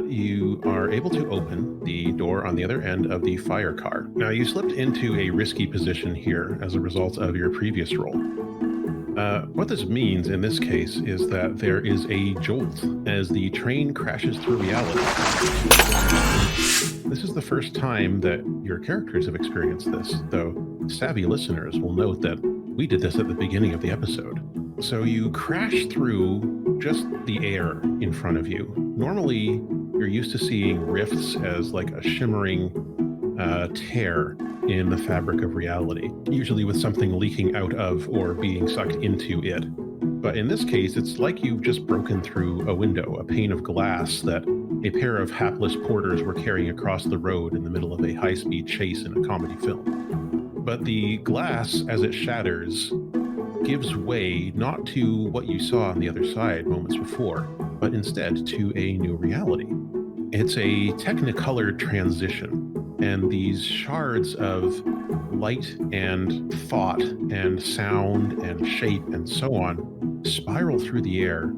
you are able to open the door on the other end of the fire car. Now, you slipped into a risky position here as a result of your previous roll. What this means in this case is that there is a jolt as the train crashes through reality. This is the first time that your characters have experienced this, though savvy listeners will note that we did this at the beginning of the episode. So you crash through just the air in front of you. Normally, you're used to seeing rifts as like a shimmering tear in the fabric of reality, usually with something leaking out of or being sucked into it. But in this case, it's like you've just broken through a window, a pane of glass that a pair of hapless porters were carrying across the road in the middle of a high-speed chase in a comedy film. But the glass, as it shatters, gives way not to what you saw on the other side moments before, but instead to a new reality. It's a technicolor transition, and these shards of light and thought and sound and shape and so on spiral through the air,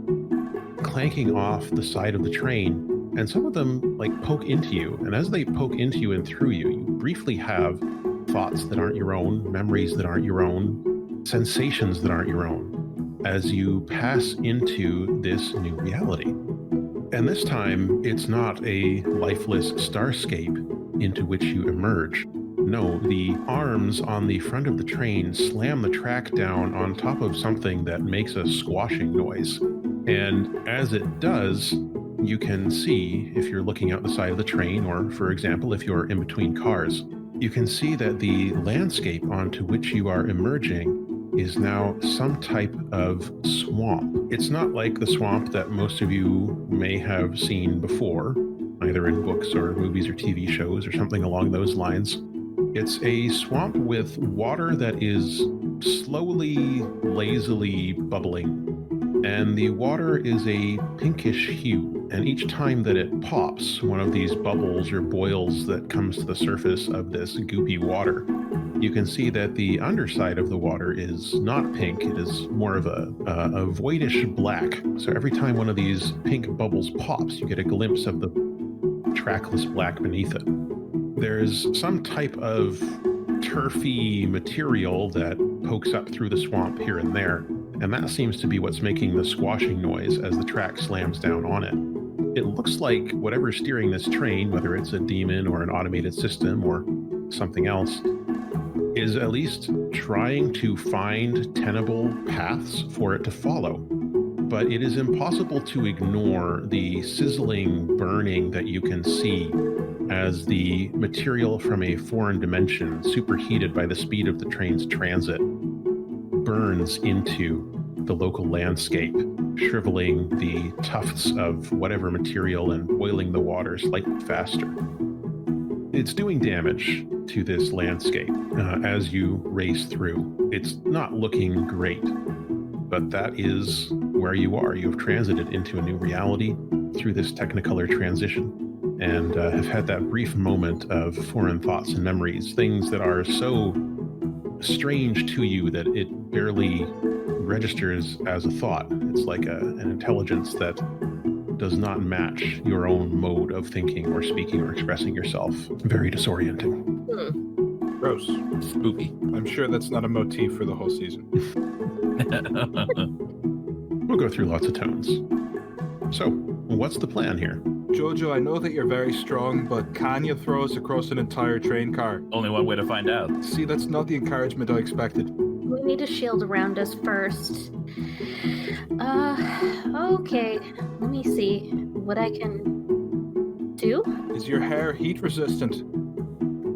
clanking off the side of the train, and some of them like poke into you. And as they poke into you and through you, you briefly have thoughts that aren't your own, memories that aren't your own, sensations that aren't your own, as you pass into this new reality. And this time, it's not a lifeless starscape into which you emerge. No, the arms on the front of the train slam the track down on top of something that makes a squashing noise. And as it does, you can see, if you're looking out the side of the train, or for example, if you're in between cars, you can see that the landscape onto which you are emerging is now some type of swamp. It's not like the swamp that most of you may have seen before, either in books or movies or TV shows or something along those lines. It's a swamp with water that is slowly, lazily bubbling, and the water is a pinkish hue. And each time that it pops, one of these bubbles or boils that comes to the surface of this goopy water, you can see that the underside of the water is not pink. It is more of a voidish black. So every time one of these pink bubbles pops, you get a glimpse of the trackless black beneath it. There's some type of turfy material that pokes up through the swamp here and there, and that seems to be what's making the squashing noise as the track slams down on it. It looks like whatever's steering this train, whether it's a demon or an automated system or something else, is at least trying to find tenable paths for it to follow. But it is impossible to ignore the sizzling burning that you can see as the material from a foreign dimension, superheated by the speed of the train's transit, burns into the local landscape, shriveling the tufts of whatever material and boiling the water slightly faster. It's doing damage to this landscape as you race through. It's not looking great, but that is where you are. You have transited into a new reality through this technicolor transition, and have had that brief moment of foreign thoughts and memories, things that are so strange to you that it barely registers as a thought. It's like an intelligence that does not match your own mode of thinking or speaking or expressing yourself. Very disorienting. Gross. Spooky. I'm sure that's not a motif for the whole season. We'll go through lots of tones. So, what's the plan here? Jojo, I know that you're very strong, but can you throw us across an entire train car? Only one way to find out. See, that's not the encouragement I expected. We need a shield around us first. Okay. Let me see what I can do. Is your hair heat resistant?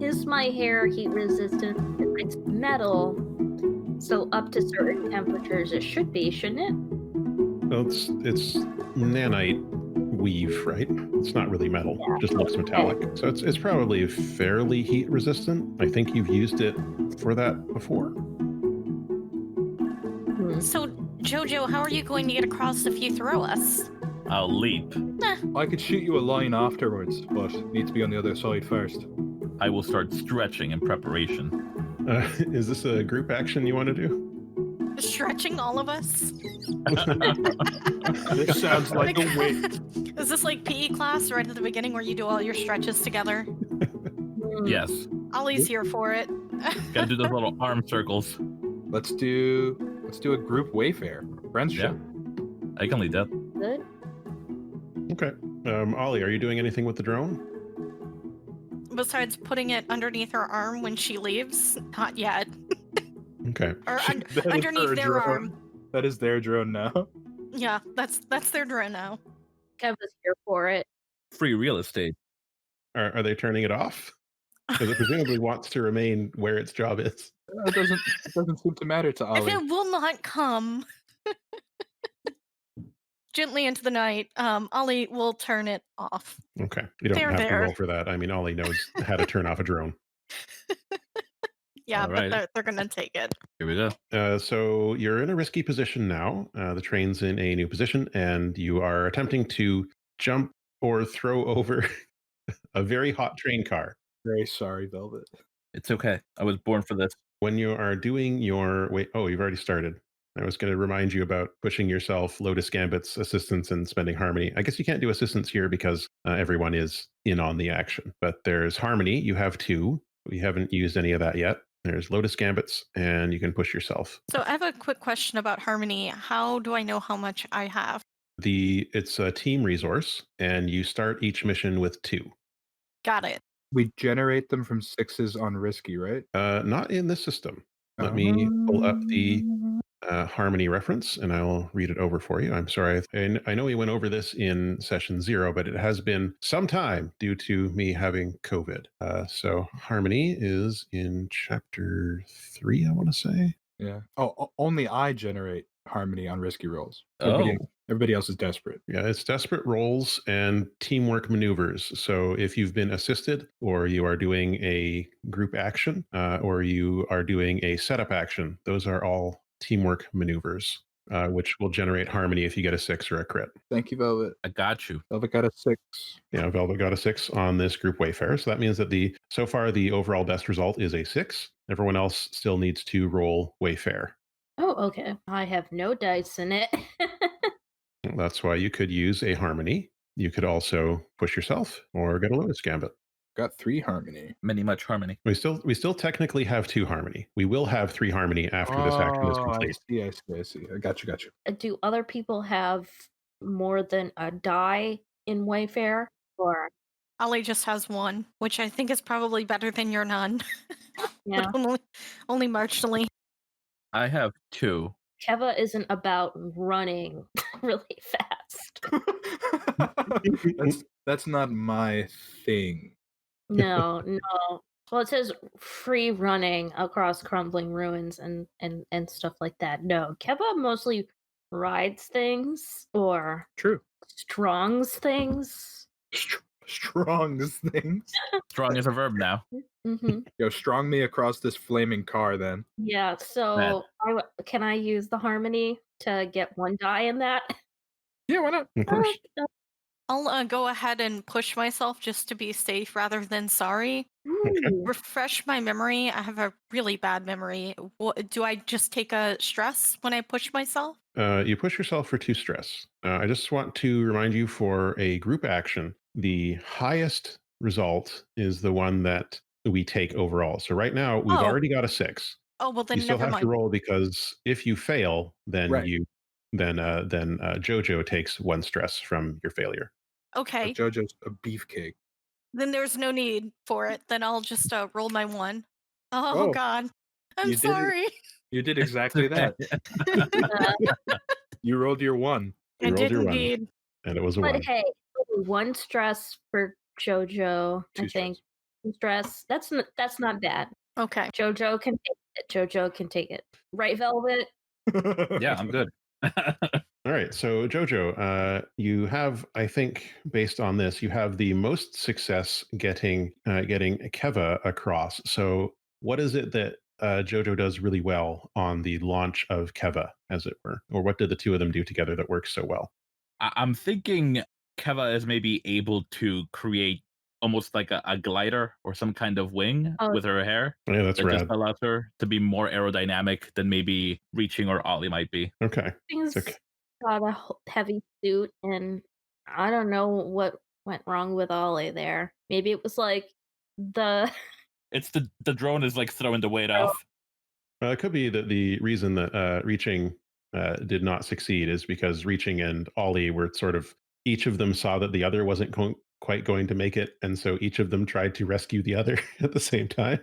Is my hair heat resistant? It's metal, so up to certain temperatures it should be, shouldn't it? Well, it's nanite weave, right? It's not really metal. Yeah. It just looks metallic. So it's probably fairly heat resistant. I think you've used it for that before. So, Jojo, how are you going to get across if you throw us? I'll leap. I could shoot you a line afterwards, but need to be on the other side first. I will start stretching in preparation. Is this a group action you want to do? stretching all of us? This sounds like a wait. Is this like PE class right at the beginning where you do all your stretches together? Yes. Ollie's here for it. Gotta do those little arm circles. Let's do a group wayfare. Friendship. I can lead that. Good. Okay. Ollie, are you doing anything with the drone? Besides putting it underneath her arm when she leaves, not yet. Okay. Or That is underneath her their drone. arm. That is their drone now. Yeah, that's their drone now. Kev is here for it. Free real estate. Are they turning it off? Because it presumably wants to remain where its job is. It doesn't seem to matter to If Ollie. it will not come gently into the night, Ollie will turn it off. Okay. You don't They're have to there. roll for that. I mean, Ollie knows how to turn off a drone. Yeah, All right. but they're gonna take it. Here we go. So you're in a risky position now. The train's in a new position, and you are attempting to jump or throw over a very hot train car. Very sorry, Velvet. It's okay. I was born for this. When you are doing your you've already started. I was going to remind you about pushing yourself, Lotus Gambit's assistance, and spending Harmony. I guess you can't do assistance here because everyone is in on the action. But there's Harmony. You have 2. We haven't used any of that yet. There's Lotus Gambits, and you can push yourself. So I have a quick question about Harmony. How do I know how much I have? It's a team resource, and you start each mission with 2. Got it. We generate them from 6s on risky, right? Not in this system. Let me pull up the Harmony reference, and I'll read it over for you. I'm sorry. I know we went over this in session 0, but it has been some time due to me having COVID. So Harmony is in chapter 3, I want to say. Yeah. Oh, only I generate Harmony on risky rolls. Oh. Everybody else is desperate. Yeah, it's desperate rolls and teamwork maneuvers. So if you've been assisted, or you are doing a group action, or you are doing a setup action, those are all teamwork maneuvers, which will generate Harmony if you get a 6 or a crit. Thank you, Velvet. I got you. Velvet got a 6. Yeah, Velvet got a 6 on this group Wayfarer. So that means that so far the overall best result is a 6. Everyone else still needs to roll Wayfarer. Oh, okay. I have no dice in it. That's why you could use a Harmony. You could also push yourself or get a Lotus Gambit. Got 3 Harmony. Many much harmony. We still technically have 2 Harmony. We will have 3 Harmony after this action is complete. I see. I got you. Do other people have more than a die in Wayfair? Or Ollie just has 1, which I think is probably better than your none. yeah, But only marginally. I have 2. Keva isn't about running really fast. That's not my thing. No. Well, it says free running across crumbling ruins and stuff like that. No, Keva mostly rides things or True. strongs things. Strong as things. Strong is a verb now. Mm-hmm. Yo, strong me across this flaming car then. Yeah, so can I use the Harmony to get 1 die in that? Yeah, why not? Of course. I'll go ahead and push myself just to be safe rather than sorry. Ooh. Refresh my memory. I have a really bad memory. Do I just take a stress when I push myself? You push yourself for 2 stress. I just want to remind you, for a group action, the highest result is the one that we take overall. So right now we've already got a 6. Oh, well then You still never have mind. to roll, because if you fail, then Right. Jojo takes 1 stress from your failure. Okay, JoJo's a beefcake. then there's no need for it. Then I'll just roll my 1. Oh, Oh, God. I'm you did it. sorry. You did exactly that. You rolled your 1. You I rolled did your 1, indeed. and it was a 1. But hey, 1 stress for Jojo. 2 I think 2 stress. That's not bad. Okay. Jojo can take it. Jojo can take it. Right, Velvet? Yeah, I'm good. All right, so Jojo, you have, I think, based on this, you have the most success getting Keva across. So what is it that Jojo does really well on the launch of Keva, as it were? Or what did the 2 of them do together that works so well? I'm thinking Keva is maybe able to create almost like a glider or some kind of wing Oh. with her hair. Yeah, that's That just rad. allows her to be more aerodynamic than maybe Reaching or Ollie might be. Okay. Things Okay. got a heavy suit, and I don't know what went wrong with Ollie there. Maybe it was like the It's the drone is like throwing the weight off. It could be that the reason that Reaching did not succeed is because Reaching and Ollie were sort of, each of them saw that the other wasn't quite going to make it, and so each of them tried to rescue the other at the same time.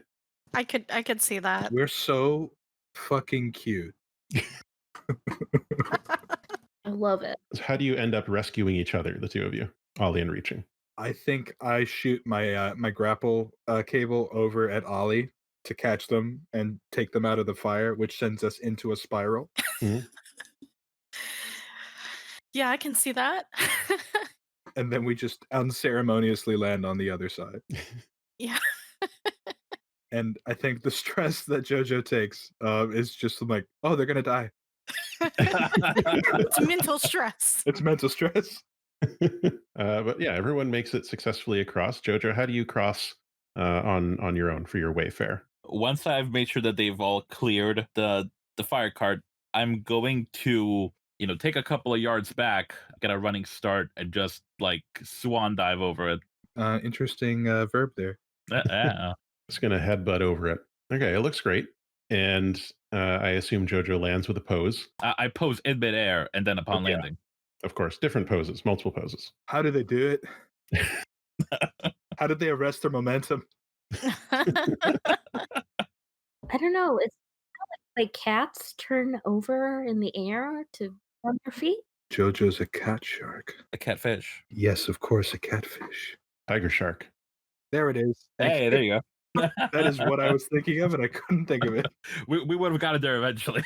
I could see that. We're so fucking cute. I love it. So how do you end up rescuing each other, the two of you, Ollie and Reaching? I think I shoot my my grapple cable over at Ollie to catch them and take them out of the fire, which sends us into a spiral. Mhm. Yeah, I can see that. And then we just unceremoniously land on the other side. Yeah. And I think the stress that JoJo takes is just like, oh, they're gonna die. It's mental stress. It's mental stress. But yeah, everyone makes it successfully across. Jojo, how do you cross on your own for your wayfare? Once I've made sure that they've all cleared the fire cart, I'm going to, take a couple of yards back, get a running start, and just like swan dive over it. Interesting verb there. Yeah. Just gonna headbutt over it. Okay, it looks great, and I assume Jojo lands with a pose. I pose in midair and then upon Yeah. landing. Of course, different poses, multiple poses. How do they do it? How did they arrest their momentum? I don't know. It's like cats turn over in the air on their feet. JoJo's a cat shark. A catfish. Yes, of course, a catfish. Tiger shark. There it is. Thank Hey, you. there you go. That is what I was thinking of, and I couldn't think of it. We would have got it there eventually.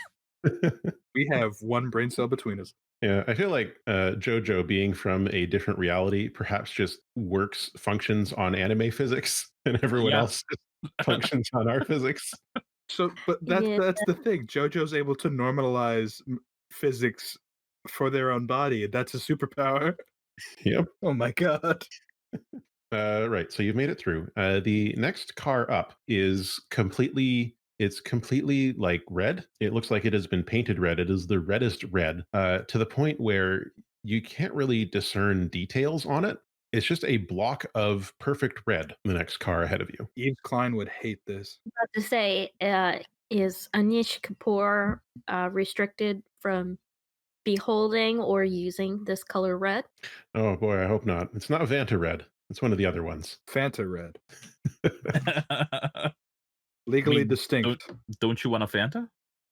We have one brain cell between us. Yeah, I feel like Jojo, being from a different reality, perhaps just functions on anime physics, and everyone Yeah. else just functions on our physics. So, but that's Yeah. the thing. JoJo's able to normalize physics for their own body, and that's a superpower. Yep. Oh my god. Right. So you've made it through. The next car up is completely. It's completely like red. It looks like it has been painted red. It is the reddest red, to the point where you can't really discern details on it. It's just a block of perfect red. The next car ahead of you. Yves Klein would hate this. About to say, is Anish Kapoor restricted from beholding or using this color red? Oh boy, I hope not. It's not Vanta red. It's one of the other ones. Fanta red. Legally mean, distinct. Don't you want a Fanta?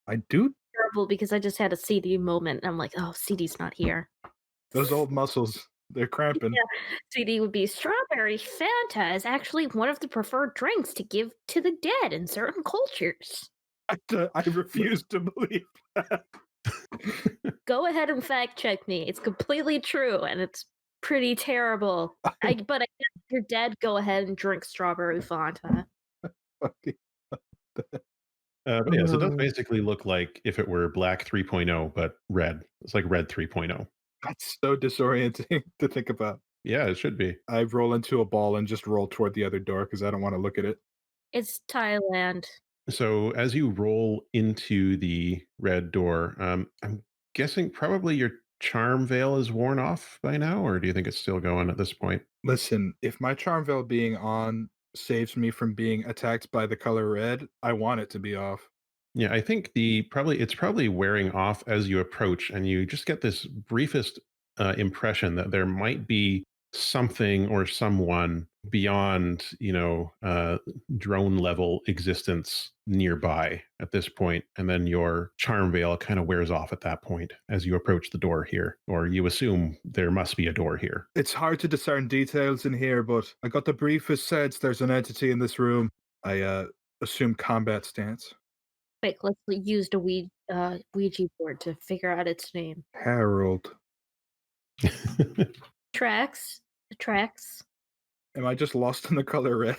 I do. Terrible, because I just had a CD moment, and I'm like, oh, CD's not here. Those old muscles, they're cramping. Yeah. CD would be strawberry Fanta is actually one of the preferred drinks to give to the dead in certain cultures. I refuse to believe that. Go ahead and fact check me. It's completely true, and it's pretty terrible. But I guess if you're dead, go ahead and drink strawberry Fanta. Fucking- But yes, it does basically look like if it were black 3.0, but red. It's like red 3.0. That's so disorienting to think about. Yeah, it should be. I roll into a ball and just roll toward the other door because I don't want to look at it. It's Thailand. So as you roll into the red door, I'm guessing probably your charm veil is worn off by now, or do you think it's still going at this point? Listen, if my charm veil being on saves me from being attacked by the color red, I want it to be off. Yeah, I think it's probably wearing off as you approach, and you just get this briefest impression that there might be something or someone beyond, drone level existence nearby at this point, and then your charm veil kind of wears off at that point as you approach the door here, or you assume there must be a door here. It's hard to discern details in here, but I got the briefest sense there's an entity in this room. I assume combat stance. Quick, let's use the Ouija board to figure out its name. Harold. Tracks. Am I just lost in the color red?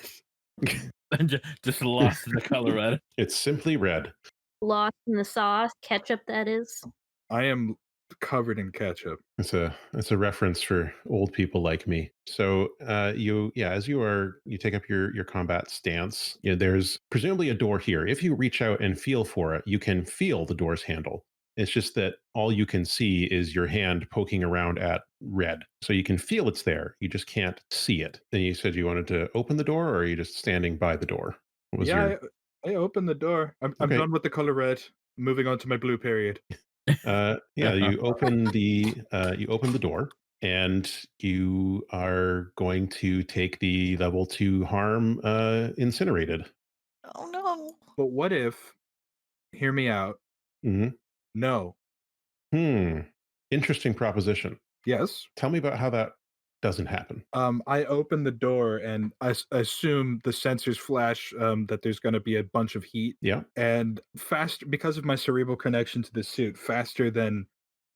Just lost in the color red. It's simply red. Lost in the sauce. Ketchup, that is. I am covered in ketchup. It's a reference for old people like me. So as you take up your combat stance, there's presumably a door here. If you reach out and feel for it, you can feel the door's handle. It's just that all you can see is your hand poking around at red. So you can feel it's there. You just can't see it. Then you said you wanted to open the door, or are you just standing by the door? What was Yeah, I opened the door. I'm Okay. done with the color red. Moving on to my blue period. You open the door, and you are going to take the level 2 harm incinerated. Oh no. But what if, hear me out, Mhm. no. Interesting proposition. Yes. Tell me about how that doesn't happen. I open the door and I assume the sensors flash that there's going to be a bunch of heat. Yeah. And faster, because of my cerebral connection to the suit, faster than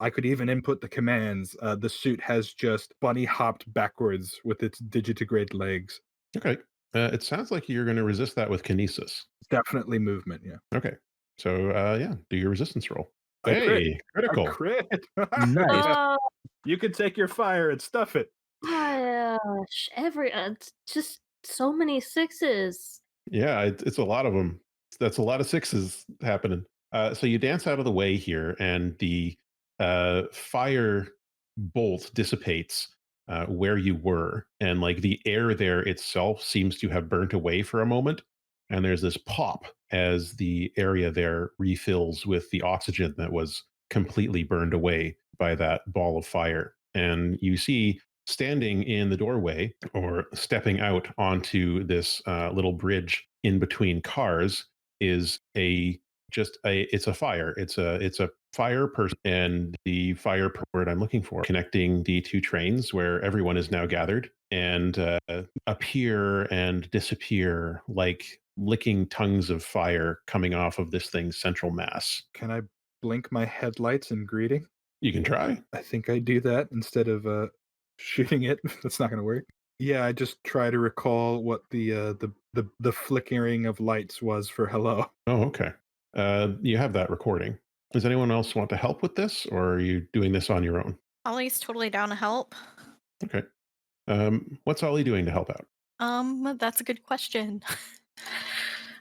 I could even input the commands, the suit has just bunny hopped backwards with its digitigrade legs. Okay. It sounds like you're going to resist that with kinesis. Definitely movement, yeah. Okay. So do your resistance roll. I crit. Hey, critical. A crit. Nice. Oh You can take your fire and stuff it. gosh, it's just so many sixes. Yeah, it's a lot of them. That's a lot of sixes happening. So you dance out of the way here, and the fire bolt dissipates where you were, and like the air there itself seems to have burnt away for a moment. And there's this pop as the area there refills with the oxygen that was completely burned away by that ball of fire. And you see standing in the doorway or stepping out onto this little bridge in between cars is it's a fire. It's a fire person, and the fire word I'm looking for, connecting the two trains where everyone is now gathered, and appear and disappear like licking tongues of fire coming off of this thing's central mass. Can I blink my headlights in greeting? You can try. I think I do that instead of shooting it. That's not going to work. Yeah, I just try to recall what the flickering of lights was for hello. Oh, okay. You have that recording. Does anyone else want to help with this, or are you doing this on your own? Ollie's totally down to help. Okay. What's Ollie doing to help out? That's a good question.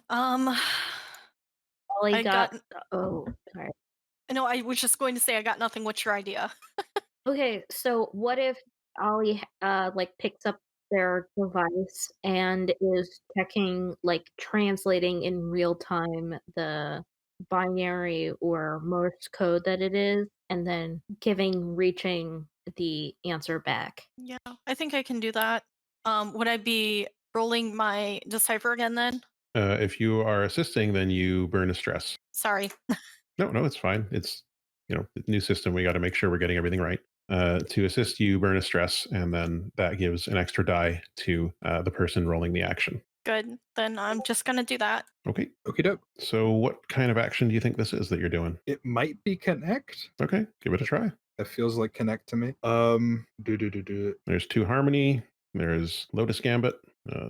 um, Ollie I got. got. Oh, sorry. No, I was just going to say I got nothing. What's your idea? Okay, so what if Ollie like picks up their device and is checking, like translating in real time the binary or Morse code that it is, and then reaching the answer back. Yeah, I think I can do that. Would I be rolling my decipher again then? If you are assisting, then you burn a stress. Sorry. No, it's fine. It's new system. We got to make sure we're getting everything right. To assist, you burn a stress, and then that gives an extra die to the person rolling the action. Good. Then I'm just gonna do that. Okay. Okie doke. So, what kind of action do you think this is that you're doing? It might be connect. Okay, give it a try. That feels like connect to me. Do. There's 2 harmony. There's Lotus Gambit.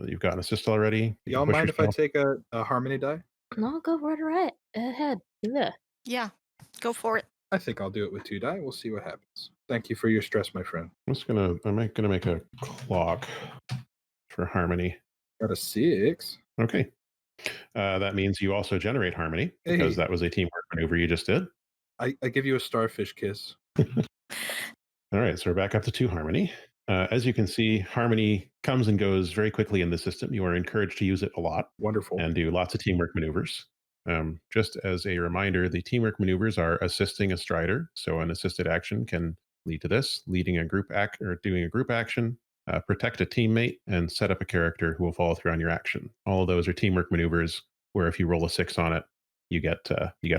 You've got an assist already. You Y'all can push mind if I yourself. take a harmony die? No, go right ahead. Yeah. Yeah, go for it. I think I'll do it with 2 die. We'll see what happens. Thank you for your stress, my friend. I'm gonna make a clock for harmony. Got a 6. Okay. That means you also generate harmony because Hey. that was a teamwork maneuver you just did. I give you a starfish kiss. All right, so we're back up to 2 harmony. As you can see, harmony comes and goes very quickly in the system. You are encouraged to use it a lot Wonderful. and do lots of teamwork maneuvers. Just as a reminder, the teamwork maneuvers are assisting a strider. So an assisted action can lead to this: leading a group act or doing a group action, protect a teammate, and set up a character who will follow through on your action. All of those are teamwork maneuvers where if you roll a 6 on it, you get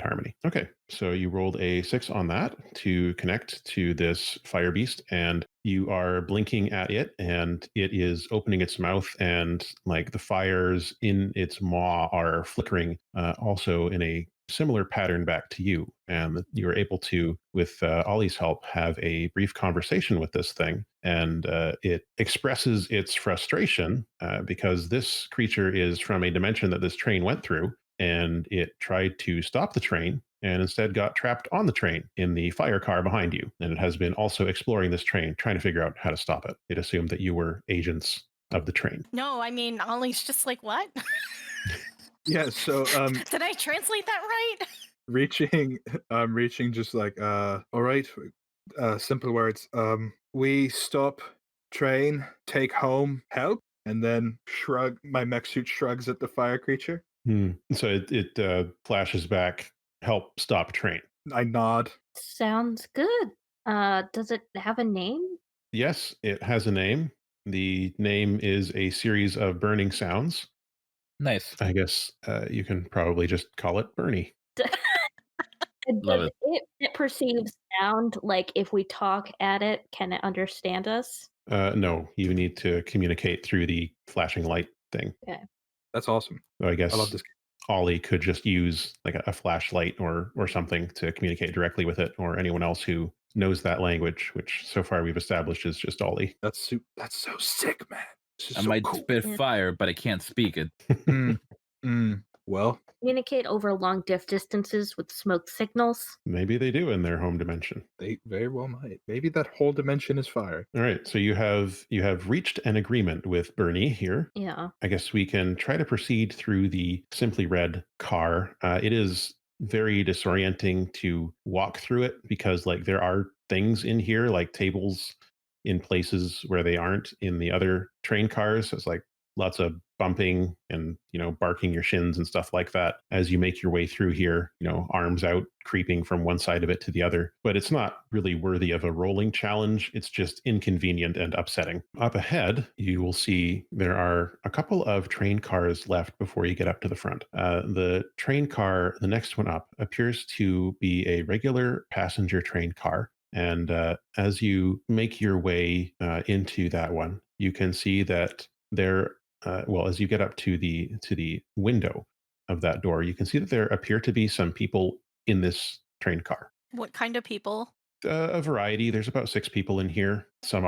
harmony. Okay, so you rolled a 6 on that to connect to this fire beast, and you are blinking at it, and it is opening its mouth, and like the fires in its maw are flickering, also in a similar pattern back to you. And you are able to, with Ollie's help, have a brief conversation with this thing, and it expresses its frustration because this creature is from a dimension that this train went through, and it tried to stop the train, and instead got trapped on the train in the fire car behind you. And it has been also exploring this train, trying to figure out how to stop it. It assumed that you were agents of the train. No, I mean, Ollie's just like, what? Yeah, so Did I translate that right? reaching just like all right, simple words. We stop train, take home, help, and then shrug. My mech suit shrugs at the fire creature. So it flashes back, help stop train. I nod. Sounds good. Does it have a name? Yes, it has a name. The name is a series of burning sounds. Nice. I guess you can probably just call it Burny. Love Does it perceive sound? Like if we talk at it, can it understand us? No, you need to communicate through the flashing light thing. That's awesome. So I guess I love this. Ollie could just use like a flashlight or something to communicate directly with it, or anyone else who knows that language, which so far we've established is just Ollie. That's so sick, man. This is I so might cool. spit Yeah. fire, but I can't speak it. Well, Communicate over long distances with smoke signals. Maybe they do in their home dimension. they very well might. Maybe that whole dimension is fire. All right, so you have reached an agreement with Burny here. Yeah. I guess we can try to proceed through the Simply Red car. It is very disorienting to walk through it because like there are things in here like tables in places where they aren't in the other train cars. So it's like lots of bumping and barking your shins and stuff like that as you make your way through here, arms out, creeping from one side of it to the other. But it's not really worthy of a rolling challenge. It's just inconvenient and upsetting. Up ahead, you will see there are a couple of train cars left before you get up to the front. The train car, the next one up, appears to be a regular passenger train car. And as you make your way into that one, you can see that there as you get up to the window of that door, you can see that there appear to be some people in this train car. What kind of people? A variety. There's about 6 people in here. Some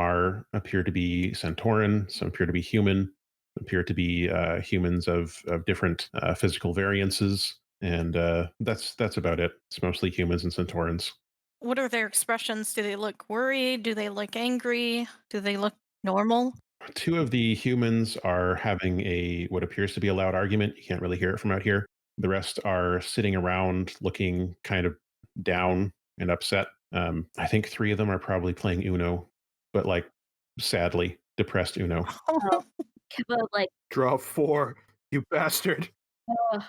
appear to be Centauran, some appear to be human, appear to be humans of different physical variances, and that's about it. It's mostly humans and Centaurans. What are their expressions? Do they look worried? Do they look angry? Do they look normal? 2 of the humans are having what appears to be a loud argument. You can't really hear it from out here. The rest are sitting around looking kind of down and upset. I think 3 of them are probably playing Uno, but like sadly depressed Uno. Kiva like Draw 4, you bastard. uh,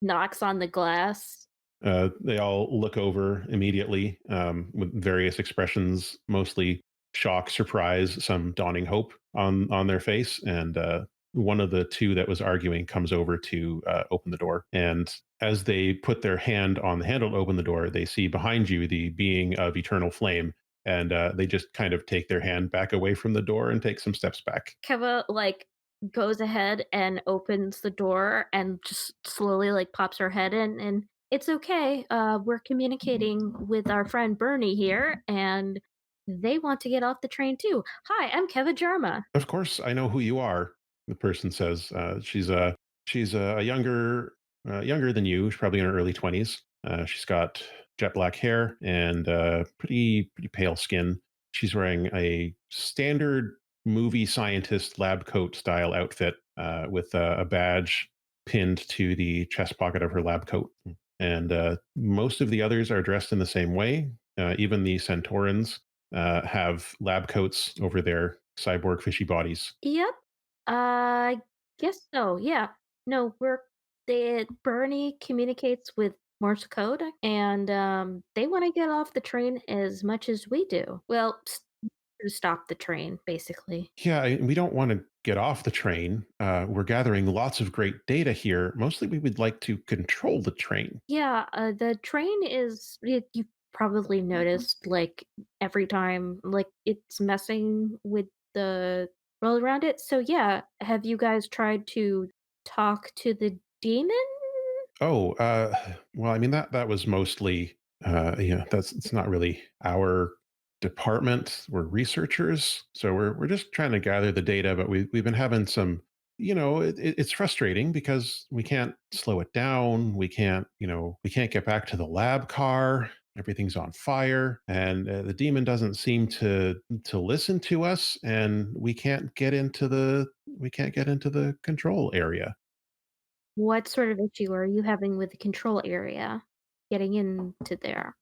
knocks on the glass. They all look over immediately with various expressions, mostly shock, surprise, some dawning hope on their face. And one of the 2 that was arguing comes over to open the door. And as they put their hand on the handle to open the door, they see behind you the being of eternal flame. And they just kind of take their hand back away from the door and take some steps back. Kiva like goes ahead and opens the door and just slowly like pops her head in, and it's okay. We're communicating with our friend Burny here, and they want to get off the train too. Hi, I'm Keva Jarma. Of course, I know who you are. The person says she's a younger than you. She's probably in her early 20s. She's got jet black hair and pretty pale skin. She's wearing a standard movie scientist lab coat style outfit with a badge pinned to the chest pocket of her lab coat. And most of the others are dressed in the same way. Even the Centaurans have lab coats over their cyborg fishy bodies. Yep. I guess so. Yeah. No, Burny communicates with Morse code, and they want to get off the train as much as we do. Well, to stop the train, basically. Yeah, we don't want to get off the train. We're gathering lots of great data here. Mostly, we would like to control the train. Yeah, the train is. You probably noticed, like every time, like it's messing with the world around it. So yeah, have you guys tried to talk to the demon? Oh, well, I mean that was mostly, it's not really our department. We're researchers, so we're just trying to gather the data. But we've been having some it's frustrating because we can't slow it down. We can't get back to the lab car. Everything's on fire, and the demon doesn't seem to listen to us, and we can't get into the control area. What sort of issue are you having with the control area? Getting into there.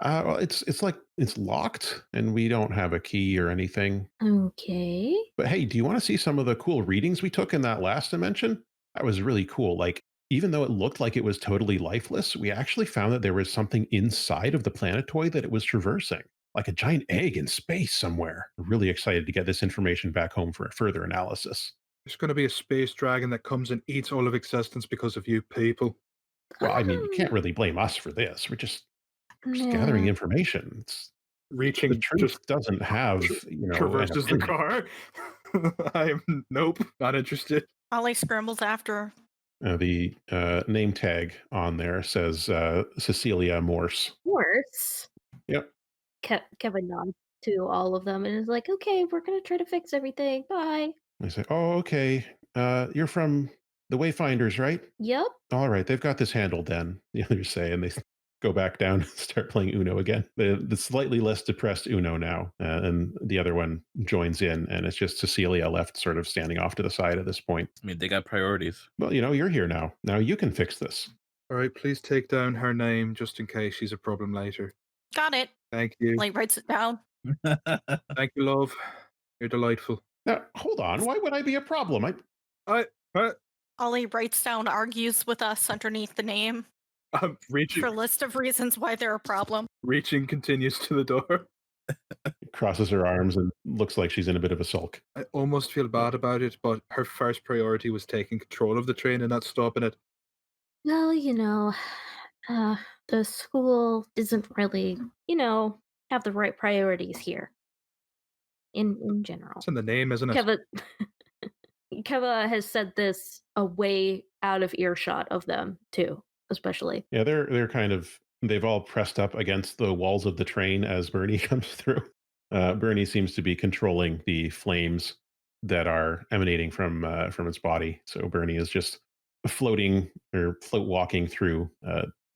Well, it's like it's locked, and we don't have a key or anything. Okay. But hey, do you want to see some of the cool readings we took in that last dimension? That was really cool. Like, even though it looked like it was totally lifeless, we actually found that there was something inside of the planetoid that it was traversing, like a giant egg in space somewhere. We're really excited to get this information back home for further analysis. There's going to be a space dragon that comes and eats all of existence because of you people. Well, I mean, you Um, can't really blame us for this. We're just gathering yeah. information. The Reaching truth just doesn't have, an traverses the opinion. car. I am, nope, not interested. Ollie scrambles after her. The name tag on there says Cecilia Morse. Worse. Yep. Kevin nods to all of them and is like, okay, we're going to try to fix everything. Bye. I say, oh, okay. You're from the Wayfinders, right? Yep. All right, they've got this handled then, the others say, and they go back down and start playing Uno again. The slightly less depressed Uno now, and the other one joins in, and it's just Cecilia left sort of standing off to the side at this point. I mean, they got priorities. Well, you're here now. Now you can fix this. All right, please take down her name just in case she's a problem later. Got it. Thank you. Ollie writes it down. Thank you, love. You're delightful. Now, hold on. Why would I be a problem? What? Ollie writes down, argues with us underneath the name I'm reaching. for a list of reasons why they're a problem. Reaching continues to the door. Crosses her arms and looks like she's in a bit of a sulk. I almost feel bad about it, but her first priority was taking control of the train and not stopping it. Well, the school doesn't really, have the right priorities here in general. It's in the name, isn't it? Keva Keva has said this away out of earshot of them too, especially. Yeah, they're kind of they've all pressed up against the walls of the train as Burny comes through. Burny seems to be controlling the flames that are emanating from its body. So Burny is just floating or float walking through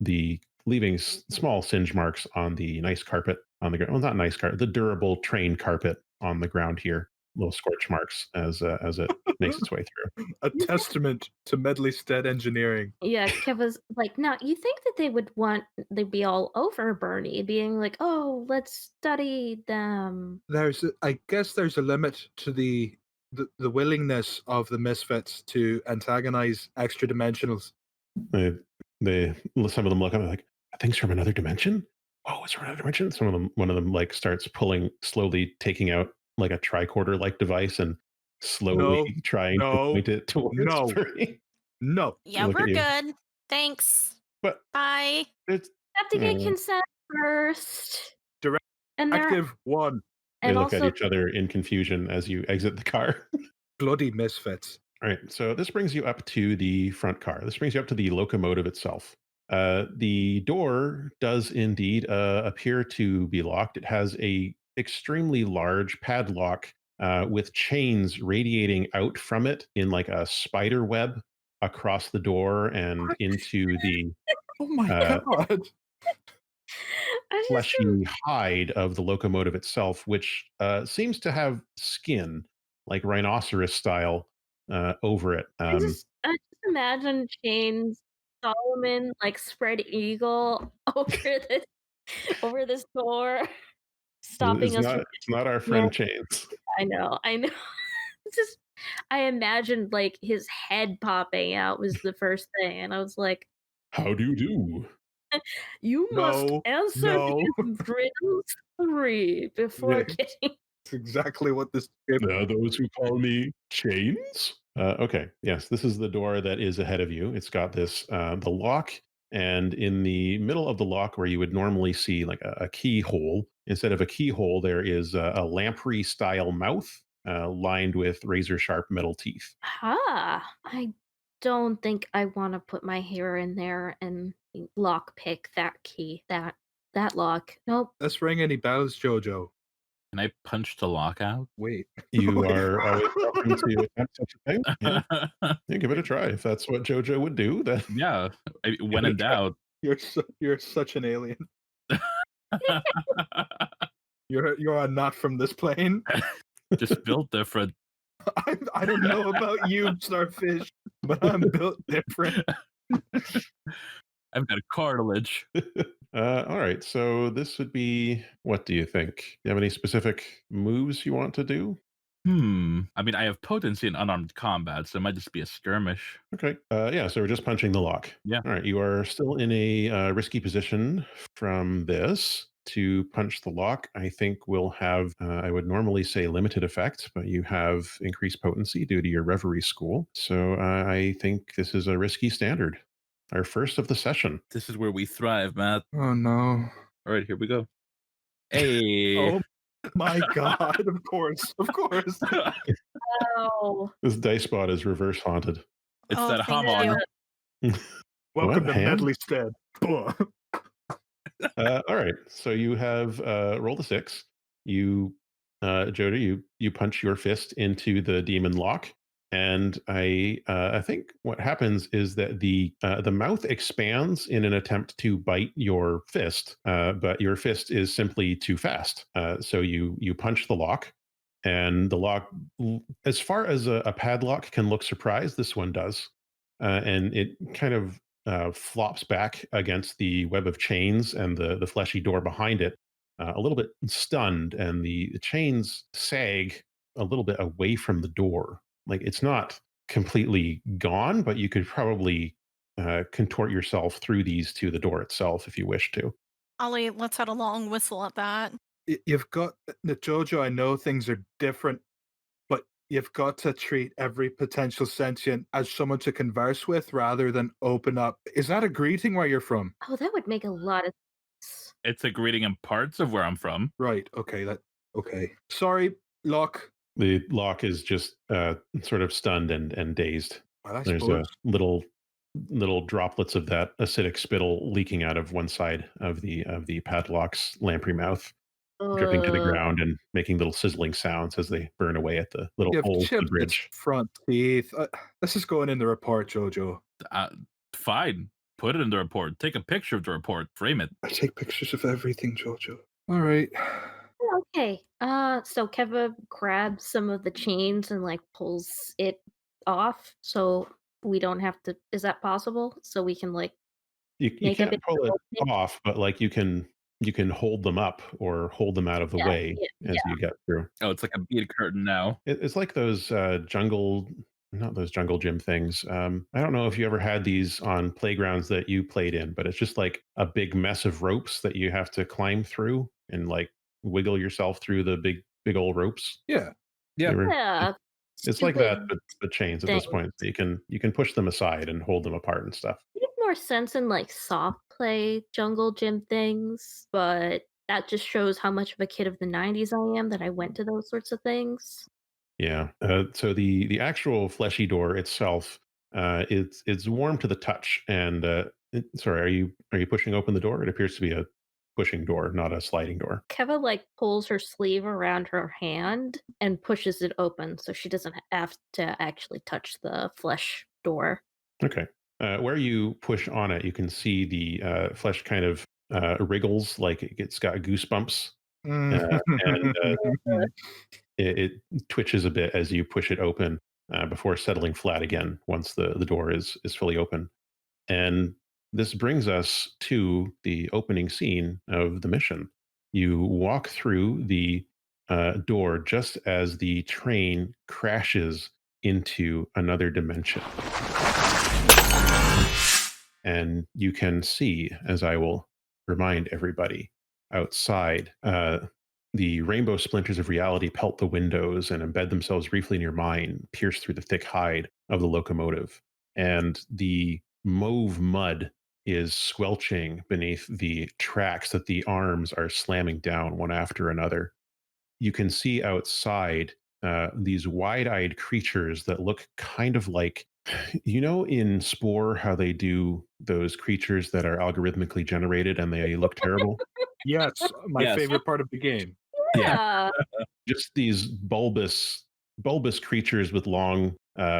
the leaving small singe marks on the nice carpet on the ground. Well, not nice carpet, the durable train carpet on the ground here. Little scorch marks as it makes its way through. A testament to Medleystead engineering. Yeah, Keva's like, now you think that they'd be all over Bernie, being like, oh, let's study them. I guess there's a limit to the willingness of the misfits to antagonize extra dimensionals. They some of them look at me like, things from another dimension. Oh, it's from another dimension. One of them like starts pulling slowly, taking out like a tricorder like device and slowly trying to point it towards no. Bernie. No. Yeah, Look at we're you. good. Thanks. But Bye. it's Have to get consent first. Direct- And they're Active one. they and look at also each other in confusion as you exit the car. Bloody misfits. All right, so this brings you up to the front car. This brings you up to the locomotive itself. The door does indeed appear to be locked. It has a extremely large padlock with chains radiating out from it in like a spider web across the door and What? into the Oh my Uh, god. I just fleshy hide of the locomotive itself, which seems to have skin, like rhinoceros style, over it. I just imagine Shane's Solomon like spread eagle over this door, stopping us from It's not our friend Chains. I know. It's just I imagined like his head popping out was the first thing, and I was like, How do you do? "You must No, answer no. these riddles 3 before Yeah. getting." It's exactly what this Those who call me Chains? Okay, yes, this is the door that is ahead of you. It's got this, the lock, and in the middle of the lock where you would normally see like a keyhole, instead of a keyhole, there is a lamprey style mouth lined with razor sharp metal teeth. I don't think I want to put my hair in there and lock pick that key, that lock. Nope. Let's ring any bells, Jojo. Can I punch the lock out? Wait. You are always welcome to attempt such a thing. Yeah. Yeah, give it a try. If that's what JoJo would do, then Yeah. When it a in try. doubt. You're such an alien. You're not from this plane. Just built different. I don't know about you, starfish, but I'm built different. I've got a cartilage. All right. So this would be, what do you think? Do you have any specific moves you want to do? I mean, I have potency in unarmed combat, so it might just be a skirmish. Okay. Yeah. So we're just punching the lock. Yeah. All right. You are still in a risky position from this. To punch the lock, I think will have, I would normally say limited effect, but you have increased potency due to your reverie school. So I think this is a risky standard. Our first of the session. This is where we thrive, Matt. Oh no. All right, here we go. Hey. Oh my god, of course. Oh, This dice spot is reverse haunted. It's Oh, that thank hamon. you. Welcome to Ham? Medleystead. All right. So you have rolled a 6. You, Jody, you punch your fist into the demon lock, and I think what happens is that the mouth expands in an attempt to bite your fist, but your fist is simply too fast. So you punch the lock, and the lock, as far as a padlock can look surprised, this one does, and it kind of flops back against the web of chains and the fleshy door behind it, a little bit stunned, and the chains sag a little bit away from the door. Like it's not completely gone, but you could probably contort yourself through these to the door itself if you wish to. Ollie, let's add a long whistle at that. You've got the Jojo. I know things are different, but you've got to treat every potential sentient as someone to converse with rather than open up. Is that a greeting where you're from? oh, that would make a lot of sense. It's a greeting in parts of where I'm from. Right. Okay. Okay. Sorry, Locke. The lock is just sort of stunned and dazed. Well, I There's suppose. a little droplets of that acidic spittle leaking out of one side of the padlock's lamprey mouth, dripping to the ground and making little sizzling sounds as they burn away at the little You have holes in the chipped its bridge. front teeth. This is going in the report, Jojo. Fine. Put it in the report. Take a picture of the report. Frame it. I take pictures of everything, Jojo. All right. Okay. So Keva grabs some of the chains and like pulls it off, so we don't have to. Is that possible? So we can like You make a can't bit pull of it opening? off, but like you can hold them up or hold them out of the Yeah, way yeah, as you get through. Oh, it's like a bead curtain now. It's like those not those jungle gym things. I don't know if you ever had these on playgrounds that you played in, but it's just like a big mess of ropes that you have to climb through and like wiggle yourself through the big old ropes. Yeah. Yeah. Yeah. It's like that, Stupid but chains at thing. this point. So you can push them aside and hold them apart and stuff. It makes more sense in like soft play jungle gym things, but that just shows how much of a kid of the 90s I am that I went to those sorts of things. Yeah. So the actual fleshy door itself, it's warm to the touch. And sorry, are you pushing open the door? It appears to be a pushing door, not a sliding door. Keva like pulls her sleeve around her hand and pushes it open so she doesn't have to actually touch the flesh door. Okay. Where you push on it, you can see the flesh kind of wriggles, like it's got goosebumps, and it twitches a bit as you push it open before settling flat again once the door is fully open. And this brings us to the opening scene of the mission. You walk through the door just as the train crashes into another dimension. And you can see, as I will remind everybody, outside, the rainbow splinters of reality pelt the windows and embed themselves briefly in your mind, pierce through the thick hide of the locomotive. And the mauve mud is squelching beneath the tracks that the arms are slamming down one after another. You can see outside these wide-eyed creatures that look kind of like, you know, in Spore, how they do those creatures that are algorithmically generated and they look terrible. Yes, my Yes. favorite part of the game. Yeah. Just these bulbous creatures with long,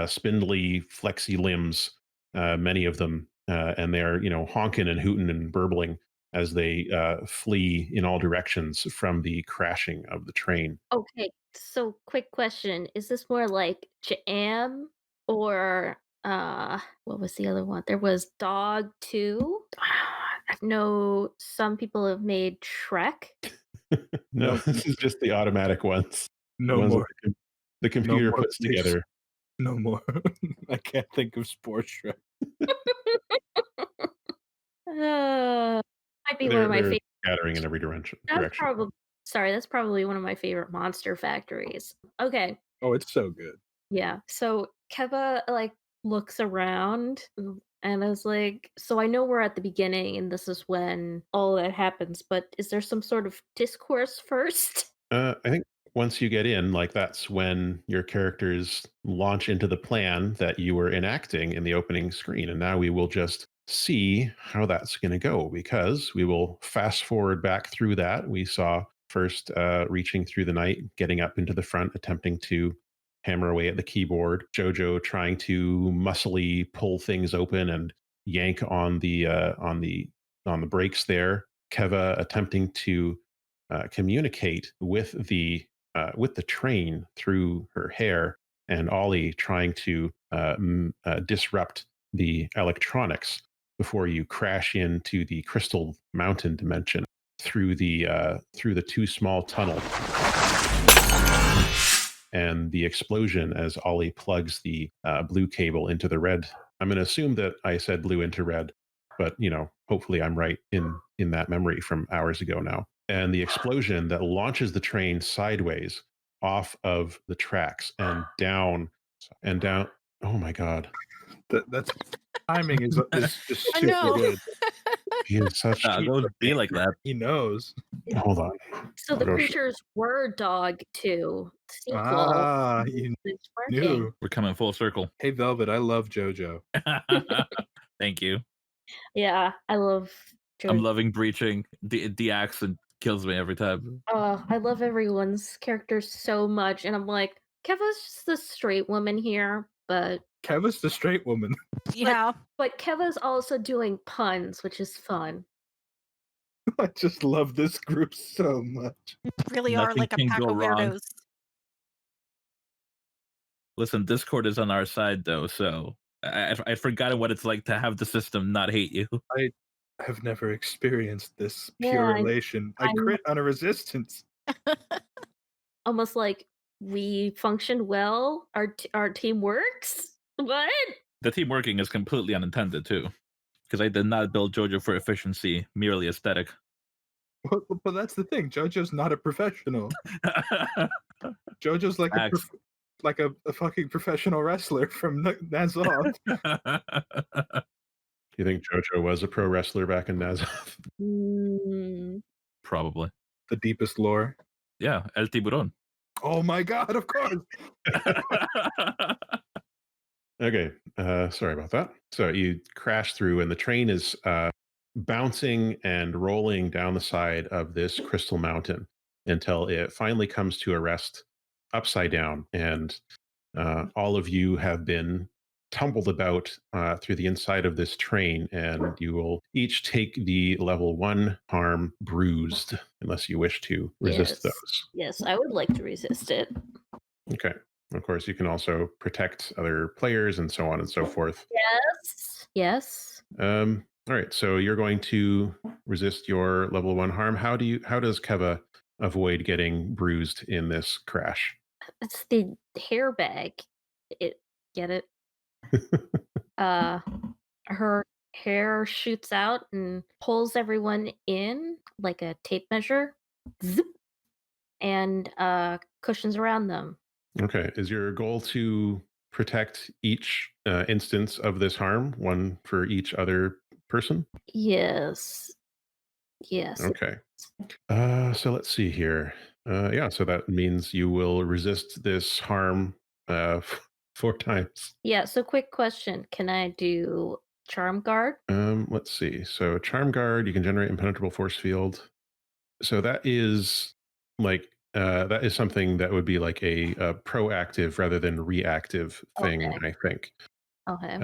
spindly, flexy limbs, many of them, and they're honking and hooting and burbling as they flee in all directions from the crashing of the train. Okay, so quick question. Is this more like Jam or what was the other one? There was Dog 2. I know some people have made Shrek. No, No, this is just the automatic ones. The no ones that more. the No computer more, puts please. together. No more. I can't think of Sports Shrek. Might be one of my They're favorite. scattering in every direction. That's probably sorry, that's probably one of my favorite monster factories. Okay. Oh, it's so good. Yeah. So Keva like looks around and is like, so I know we're at the beginning and this is when all that happens, but is there some sort of discourse first? I think once you get in, like that's when your characters launch into the plan that you were enacting in the opening screen. And now we will just see how that's going to go because we will fast forward back through that. We saw first reaching through the night, getting up into the front, attempting to hammer away at the keyboard. Jojo trying to muscly pull things open and yank on the brakes there. Keva attempting to communicate with the train through her hair, and Ollie trying to disrupt the electronics before you crash into the crystal mountain dimension through the too small tunnel and the explosion as Ollie plugs the blue cable into the red. I'm going to assume that I said blue into red, but hopefully I'm right in that memory from hours ago now. And the explosion that launches the train sideways off of the tracks and down and down. Oh my God. That's timing is just I super know. good. He is such. Don't be like that. He knows. Hold on. So the I'll go creatures were Dog 2 sequel. Ah, you It's working. knew. We're coming full circle. Hey, Velvet, I love JoJo. Thank you. Yeah, I love I'm Jojo. loving breaching. The accent kills me every time. I love everyone's characters so much, and I'm like, Keva's just the straight woman here, but Keva's the straight woman. Yeah. Keva's also doing puns, which is fun. I just love this group so much. Really are Nothing like a can pack go of wrong. weirdos. Listen, Discord is on our side though, so I'd forgotten what it's like to have the system not hate you. I have never experienced this Yeah, pure elation. I I'm- crit on a resistance. Almost like we function well, our team works. What? The team working is completely unintended too, because I did not build JoJo for efficiency, merely aesthetic. But that's the thing. JoJo's not a professional. JoJo's like Facts. a fucking professional wrestler from Nazoth. You think JoJo was a pro wrestler back in Nazoth? Mm, Probably. The deepest lore. Yeah, El Tiburón. Oh my god, of course. Okay, sorry about that. So you crash through, and the train is bouncing and rolling down the side of this crystal mountain until it finally comes to a rest upside down, and all of you have been tumbled about through the inside of this train, and you will each take the level 1 harm bruised, unless you wish to resist Yes. those. yes, I would like to resist it. Okay. Of course, you can also protect other players and so on and so forth. Yes. Yes. All right. So you're going to resist your level 1 harm. How does Keva avoid getting bruised in this crash? It's the hair bag. Get it? Her hair shoots out and pulls everyone in like a tape measure. Zip, and cushions around them. Okay. Is your goal to protect each instance of this harm, one for each other person? Yes. Yes. Okay. So let's see here. Yeah, so that means you will resist this harm 4 times. Yeah, so quick question. Can I do Charm Guard? Let's see. So Charm Guard, you can generate impenetrable force field. So that is like That is something that would be like a proactive rather than reactive thing, Okay. I think. Okay.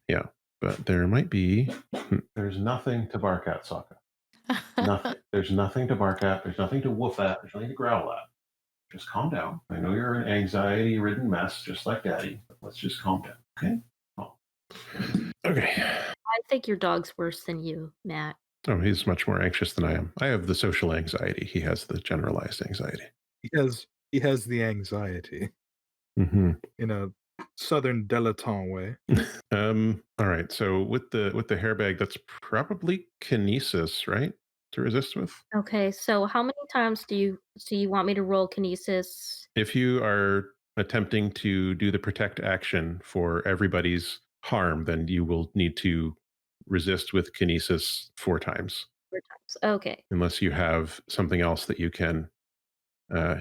Yeah, but there might be. There's nothing to bark at, Sokka. Nothing. There's nothing to bark at. There's nothing to woof at. There's nothing to growl at. Just calm down. I know you're an anxiety-ridden mess, just like Daddy. But let's just calm down, okay? Oh. Okay. I think your dog's worse than you, Matt. Oh, he's much more anxious than I am. I have the social anxiety. He has the generalized anxiety. He has the anxiety Mm-hmm. in a southern dilettante way. All right. So with the hairbag, that's probably kinesis, right? To resist with. Okay, so how many times do you want me to roll kinesis? If you are attempting to do the protect action for everybody's harm, then you will need to resist with kinesis 4 times, 4 times. Okay. unless you have something else that you can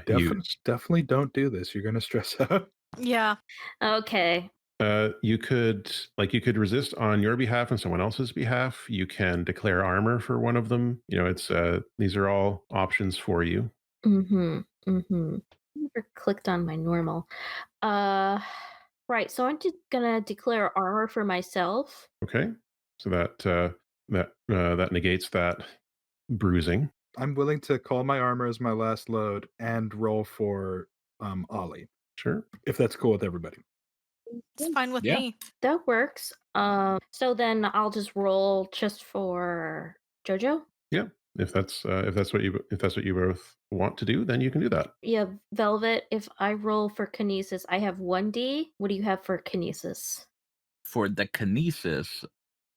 use. Definitely don't do this. You're going to stress out. Yeah. Okay. You could resist on your behalf and someone else's behalf. You can declare armor for one of them. It's these are all options for you. Mm-hmm. Mm-hmm. Never clicked on my normal. Right. So I'm just gonna declare armor for myself. Okay, so that negates that bruising. I'm willing to call my armor as my last load and roll for Ollie, Sure. if that's cool with everybody. It's fine with Yeah. me. That works. So then I'll just roll just for Jojo. Yeah. If that's what you both want to do, then you can do that. Yeah, Velvet. If I roll for kinesis, I have 1d. What do you have for kinesis? For the kinesis,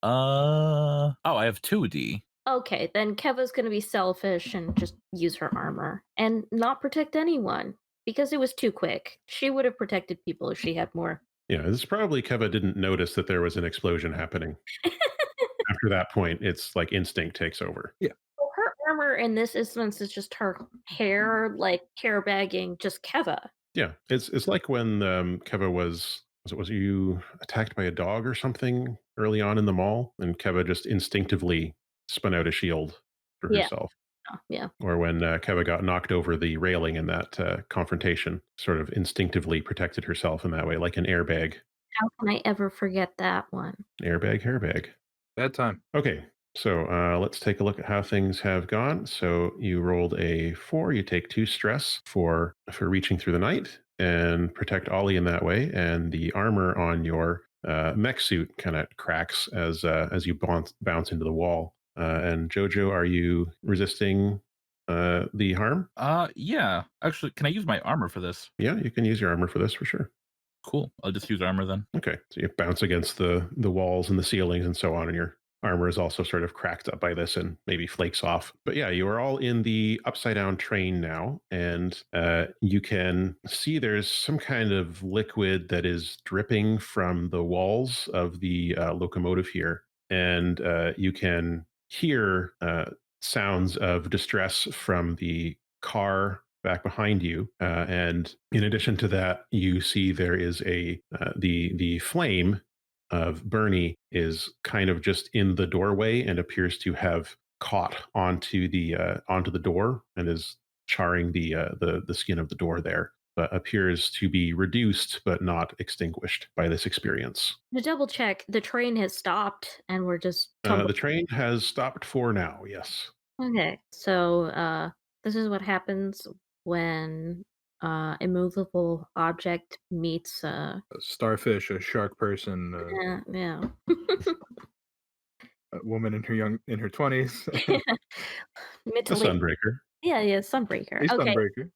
I have 2D. Okay, then Keva's gonna be selfish and just use her armor and not protect anyone because it was too quick. She would have protected people if she had more. Yeah, this is probably Keva didn't notice that there was an explosion happening. After that point, it's like instinct takes over. Yeah. Well, her armor in this instance is just her hair, like hair bagging just Keva. Yeah, it's like when Keva was you attacked by a dog or something early on in the mall, and Keva just instinctively spun out a shield for Yeah. herself. Yeah. Or when Keva got knocked over the railing in that confrontation, sort of instinctively protected herself in that way, like an airbag. How can I ever forget that one? Airbag, hairbag. Bad time. Okay, so let's take a look at how things have gone. So you rolled a 4. You take 2 stress for reaching through the night and protect Ollie in that way. And the armor on your mech suit kind of cracks as you bounce into the wall. And Jojo, are you resisting the harm? Yeah. Actually, can I use my armor for this? Yeah, you can use your armor for this for sure. Cool. I'll just use armor then. Okay, so you bounce against the walls and the ceilings and so on, and your armor is also sort of cracked up by this and maybe flakes off. But yeah, you are all in the upside down train now, and you can see there's some kind of liquid that is dripping from the walls of the locomotive here, and you can hear sounds of distress from the car back behind you, and in addition to that, you see there is the flame of Burny is kind of just in the doorway and appears to have caught onto the door and is charring the skin of the door there, but appears to be reduced but not extinguished by this experience. To double check, the train has stopped and we're just The train has stopped for now. Yes. Okay, so this is what happens when immovable object meets A starfish, a shark person, yeah. a woman in her 20s, A Mentally, sunbreaker. yeah, sunbreaker. a Okay, sunbreaker.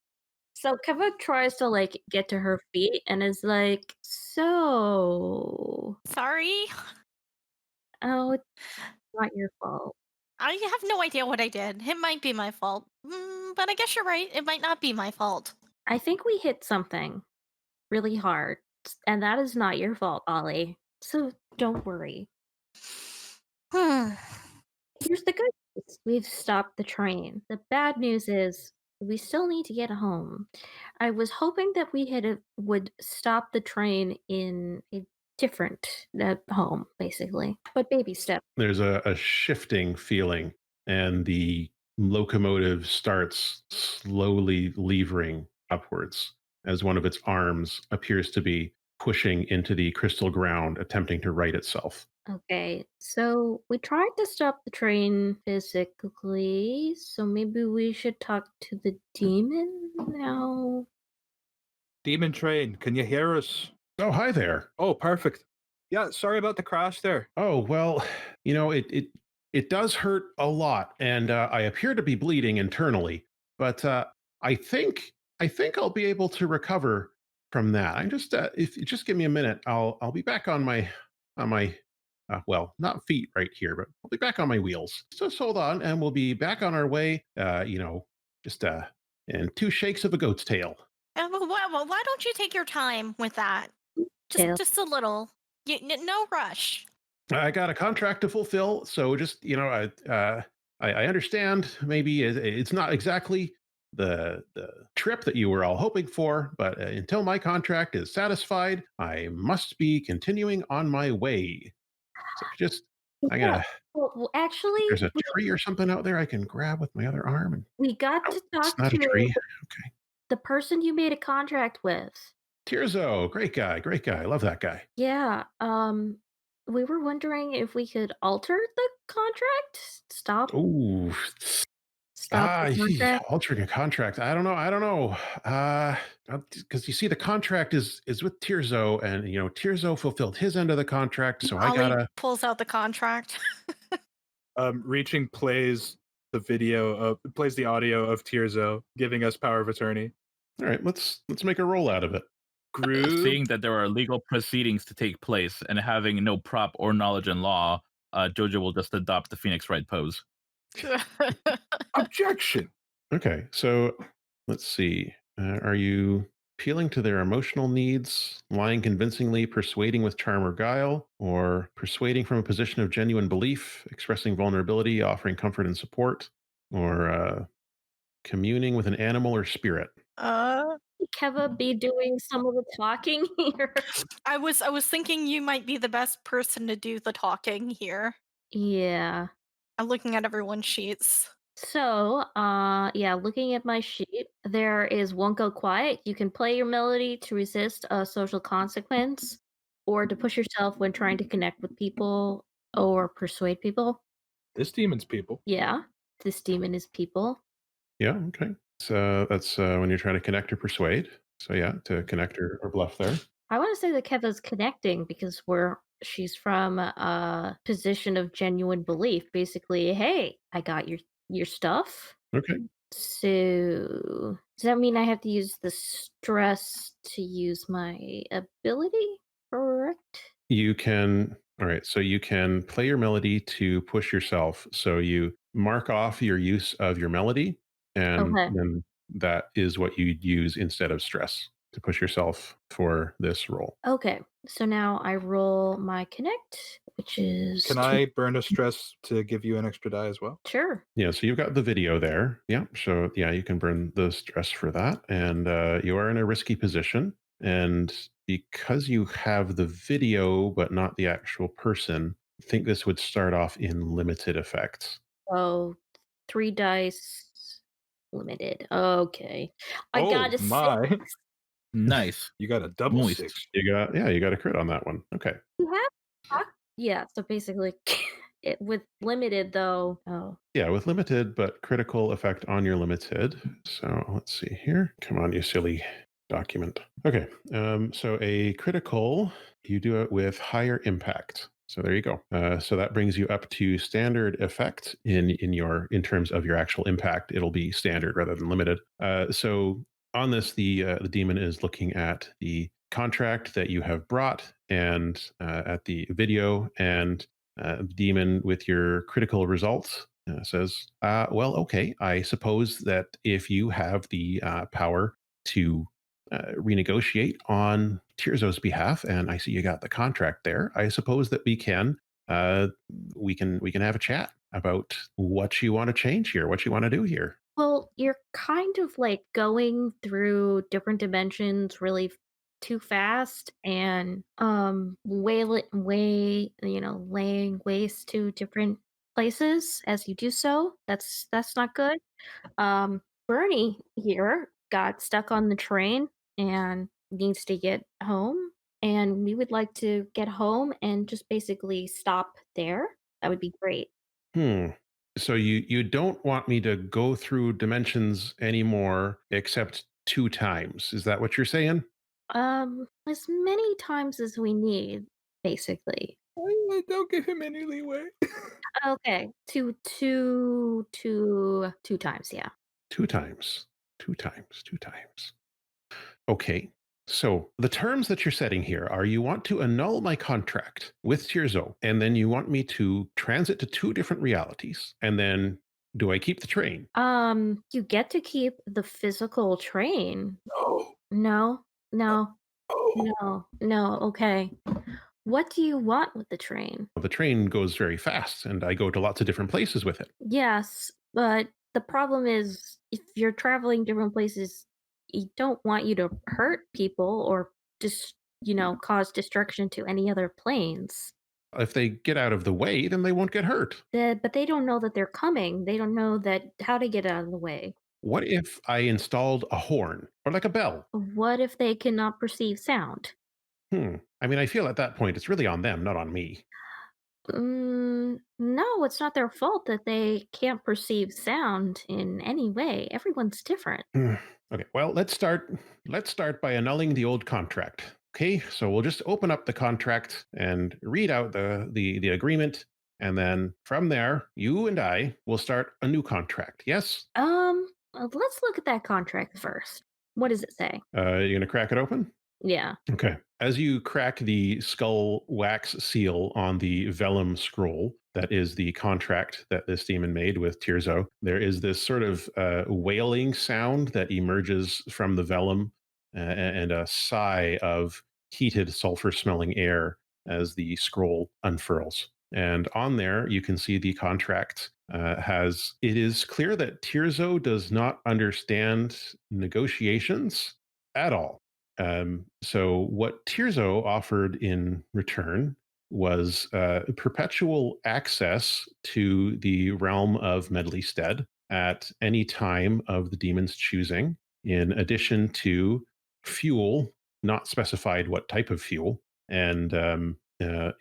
so Keva tries to like get to her feet and is like, "So, Sorry. oh, it's not your fault." I have no idea what I did. It might be my fault. But I guess you're right. It might not be my fault. I think we hit something really hard, and that is not your fault, Ollie. So don't worry. Here's the good news. We've stopped the train. The bad news is we still need to get home. I was hoping that would stop the train in a different home, basically. But baby step. There's a shifting feeling, and the locomotive starts slowly levering upwards as one of its arms appears to be pushing into the crystal ground, attempting to right itself. Okay, so we tried to stop the train physically, so maybe we should talk to the demon now. Demon train, can you hear us? Oh, hi there. Oh, perfect. Yeah, sorry about the crash there. Oh, well, it does hurt a lot, and I appear to be bleeding internally, but I think I think I'll be able to recover from that. I'm just if you just give me a minute, I'll be back on my well, not feet right here, but I'll be back on my wheels. Just hold on, and we'll be back on our way. Just in two shakes of a goat's tail. Why don't you take your time with that? Tail. Just a little. No rush. I got a contract to fulfill, so just I understand. Maybe it's not exactly the trip that you were all hoping for, but until my contract is satisfied, I must be continuing on my way. So just I Yeah. gotta. Well, actually, There's a tree or something out there I can grab with my other arm, and we got oh, to it's talk not a to tree. Okay, the person you made a contract with. Tirzo, great guy, great guy. I love that guy. Yeah, we were wondering if we could alter the contract? Ooh, Stop the contract? altering a contract. I don't know. Because you see, the contract is with Tirzo, and Tirzo fulfilled his end of the contract, so I Ollie gotta. pulls out the contract. Reaching plays plays the audio of Tirzo giving us power of attorney. All right, let's make a roll out of it. Groove. Seeing that there are legal proceedings to take place and having no prop or knowledge in law, Jojo will just adopt the Phoenix Wright pose. Objection. Okay, so let's see. Are you appealing to their emotional needs, lying convincingly, persuading with charm or guile, or persuading from a position of genuine belief, expressing vulnerability, offering comfort and support, or communing with an animal or spirit? uh, Keva be doing some of the talking here. I was thinking you might be the best person to do the talking here. Yeah. I'm looking at everyone's sheets. So, yeah, looking at my sheet, there is Won't Go Quiet. You can play your melody to resist a social consequence or to push yourself when trying to connect with people or persuade people. This demon's people. Yeah, this demon is people. Yeah, okay. So that's when you're trying to connect or persuade. So yeah, to connect or bluff there. I want to say that Keva's connecting because she's from a position of genuine belief. Basically, hey, I got your stuff. Okay. So does that mean I have to use the stress to use my ability? Correct. You can, all right, so you can play your melody to push yourself. So you mark off your use of your melody, and Okay. then that is what you'd use instead of stress to push yourself for this role. Okay. So now I roll my connect, which is Can I burn a stress to give you an extra die as well? Sure. Yeah, so you've got the video there. Yeah, so yeah, you can burn the stress for that. And you are in a risky position. And because you have the video, but not the actual person, I think this would start off in limited effects. So 3 dice limited. Okay. I got Oh a 6. my. Nice. You got a double Moist. 6. You got a crit on that one. Okay. You have Yeah, so basically with limited though. Oh. Yeah, with limited, but critical effect on your limited. So let's see here. Come on, you silly document. Okay. So a critical, you do it with higher impact. So there you go. So that brings you up to standard effect in terms of your actual impact. It'll be standard rather than limited. So on this, the demon is looking at the contract that you have brought and at the video, and demon with your critical results says, well, okay, I suppose that if you have the power to renegotiate on Tirzo's behalf, and I see you got the contract there, I suppose that uh, we can have a chat about what you want to change here, what you want to do here. Well, you're kind of like going through different dimensions really too fast and laying waste to different places as you do so. That's not good. Burny here got stuck on the train and needs to get home, and we would like to get home and just basically stop there. That would be great. Hmm. So you don't want me to go through dimensions anymore except 2 times. Is that what you're saying? As many times as we need, basically. I don't give him any leeway. Okay, two times, yeah. 2 times. 2 times. 2 times. Okay. So the terms that you're setting here are you want to annul my contract with Tirzo, and then you want me to transit to 2 different realities. And then do I keep the train? You get to keep the physical train. No. No, no, No. no, okay. What do you want with the train? The train goes very fast, and I go to lots of different places with it. Yes, but the problem is if you're traveling different places, you don't want you to hurt people or just, cause destruction to any other planes. If they get out of the way, then they won't get hurt. But they don't know that they're coming. They don't know that how to get out of the way. What if I installed a horn or like a bell? What if they cannot perceive sound? I mean, I feel at that point it's really on them, not on me. No, it's not their fault that they can't perceive sound in any way. Everyone's different. Okay, well, let's start. Let's start by annulling the old contract. Okay, so we'll just open up the contract and read out the agreement, and then from there, you and I will start a new contract. Yes, Let's look at that contract first. What does it say? you're gonna crack it open. Yeah. Okay. As you crack the skull wax seal on the vellum scroll, that is the contract that this demon made with Tirzo, there is this sort of wailing sound that emerges from the vellum and a sigh of heated sulfur smelling air as the scroll unfurls. And on there, you can see the contract it is clear that Tirzo does not understand negotiations at all. So what Tirzo offered in return was perpetual access to the realm of Medleystead at any time of the demon's choosing, in addition to fuel, not specified what type of fuel, and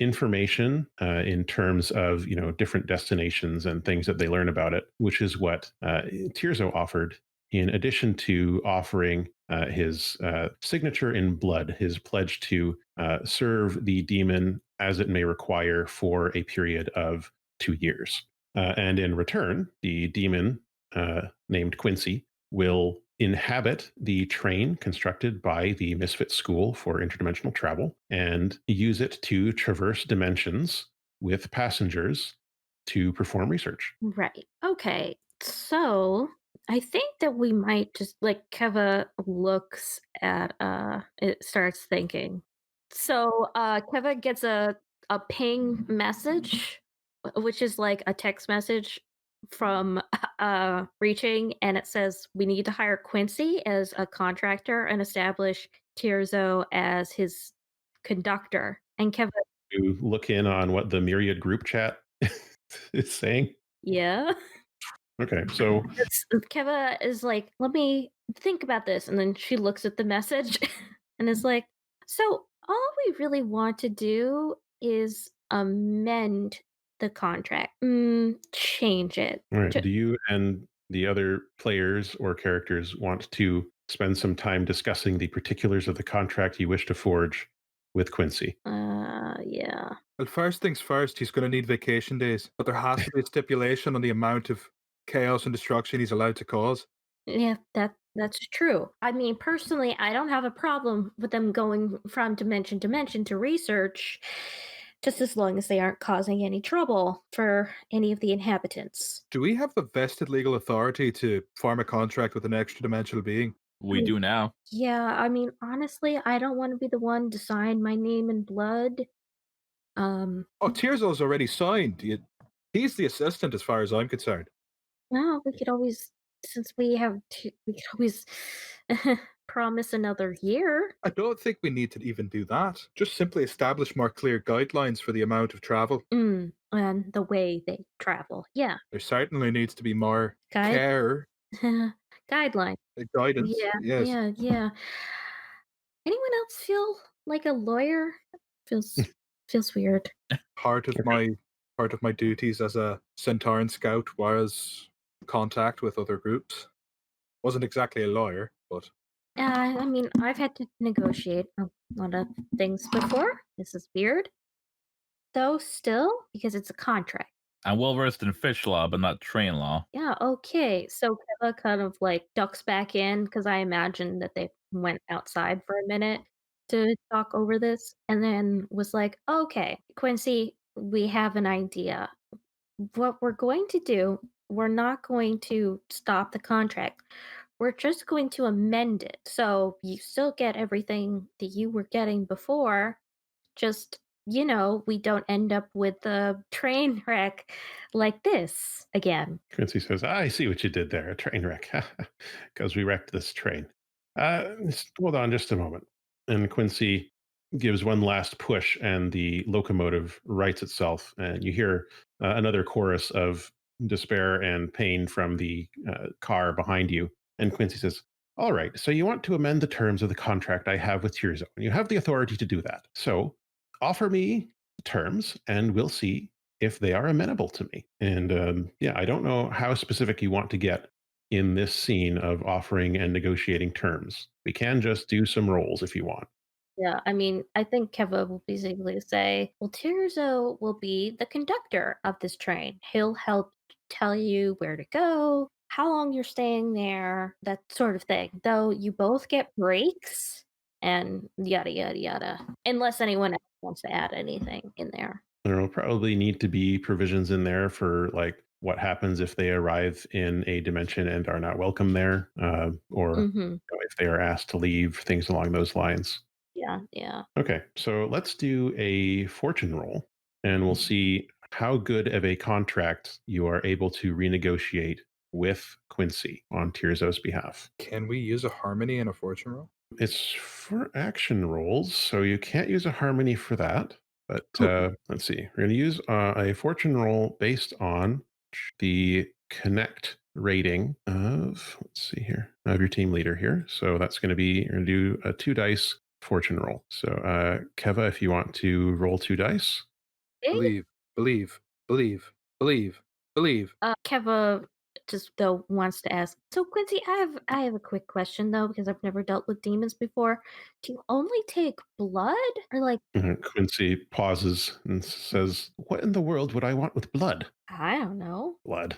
information in terms of different destinations and things that they learn about it, which is what Tirzo offered in addition to offering his signature in blood, his pledge to serve the demon as it may require for a period of 2 years. And in return, the demon named Quint'zee will inhabit the train constructed by the Misfit School for interdimensional travel and use it to traverse dimensions with passengers to perform research. Right. Okay. So I think that we might just like Keva looks at it starts thinking. So Keva gets a ping message, which is like a text message from reaching, and it says we need to hire Quincy as a contractor and establish Tirzo as his conductor. And Keva, To look in on what the Myriad group chat is saying. yeah. Okay, so Keva is like, let me think about this. And then she looks at the message and is like, so all we really want to do is amend the contract. Change it. all right, do you and the other players or characters want to spend some time discussing the particulars of the contract you wish to forge with Quincy? Yeah. Well, first things first, he's going to need vacation days, but there has to be a stipulation on the amount of chaos and destruction he's allowed to cause. Yeah, that's true. I mean, personally, I don't have a problem with them going from dimension to dimension to research, just as long as they aren't causing any trouble for any of the inhabitants. Do we have the vested legal authority to form a contract with an extra dimensional being? We do now. Yeah, I mean, honestly, I don't want to be the one to sign my name in blood. Oh, Tirzo's already signed. He's the assistant as far as I'm concerned. No, we could always, since we have two, we could always promise another year. I don't think we need to even do that. Just simply establish more clear guidelines for the amount of travel. And the way they travel. Yeah. There certainly needs to be more Guide care, guideline. guidance. Yeah, Yes. yeah. Anyone else feel like a lawyer? Feels weird. Part of my duties as a Centauran scout was contact with other groups. Wasn't exactly a lawyer, but I mean, I've had to negotiate a lot of things before. This is weird, though. Still, because it's a contract. I'm well versed in fish law, but not train law. Yeah. Okay. So Keva kind of like ducks back in because I imagine that they went outside for a minute to talk over this, and then was like, "Okay, Quincy, we have an idea. What we're going to do, we're not going to stop the contract. We're just going to amend it. So you still get everything that you were getting before, just, we don't end up with a train wreck like this again." Quincy says, I see what you did there, a train wreck, because we wrecked this train. Hold on just a moment. And Quincy gives one last push, and the locomotive rights itself. And you hear another chorus of despair and pain from the car behind you. And Quincy says, all right, so you want to amend the terms of the contract I have with Tearzone. You have the authority to do that. So offer me the terms, and we'll see if they are amenable to me. And I don't know how specific you want to get in this scene of offering and negotiating terms. We can just do some rolls if you want. Yeah, I mean, I think Keva will basically say, well, Tirzo will be the conductor of this train. He'll help tell you where to go, how long you're staying there, that sort of thing. Though you both get breaks and yada, yada, yada. Unless anyone else wants to add anything in there. There will probably need to be provisions in there for like what happens if they arrive in a dimension and are not welcome there, or if they are asked to leave, things along those lines. Yeah. Okay, so let's do a fortune roll, and we'll see how good of a contract you are able to renegotiate with Quincy on Tirzo's behalf. can we use a harmony in a fortune roll? It's for action rolls, so you can't use a harmony for that. But let's see. We're going to use a fortune roll based on the connect rating of, let's see here, of your team leader here. So that's going to be, you're going to do a 2 dice fortune roll. So Keva, if you want to roll 2 dice. Believe. Keva just though wants to ask. So Quincy, I have a quick question though, because I've never dealt with demons before. Do you only take blood, or like Quincy pauses and says, what in the world would I want with blood? I don't know. Blood.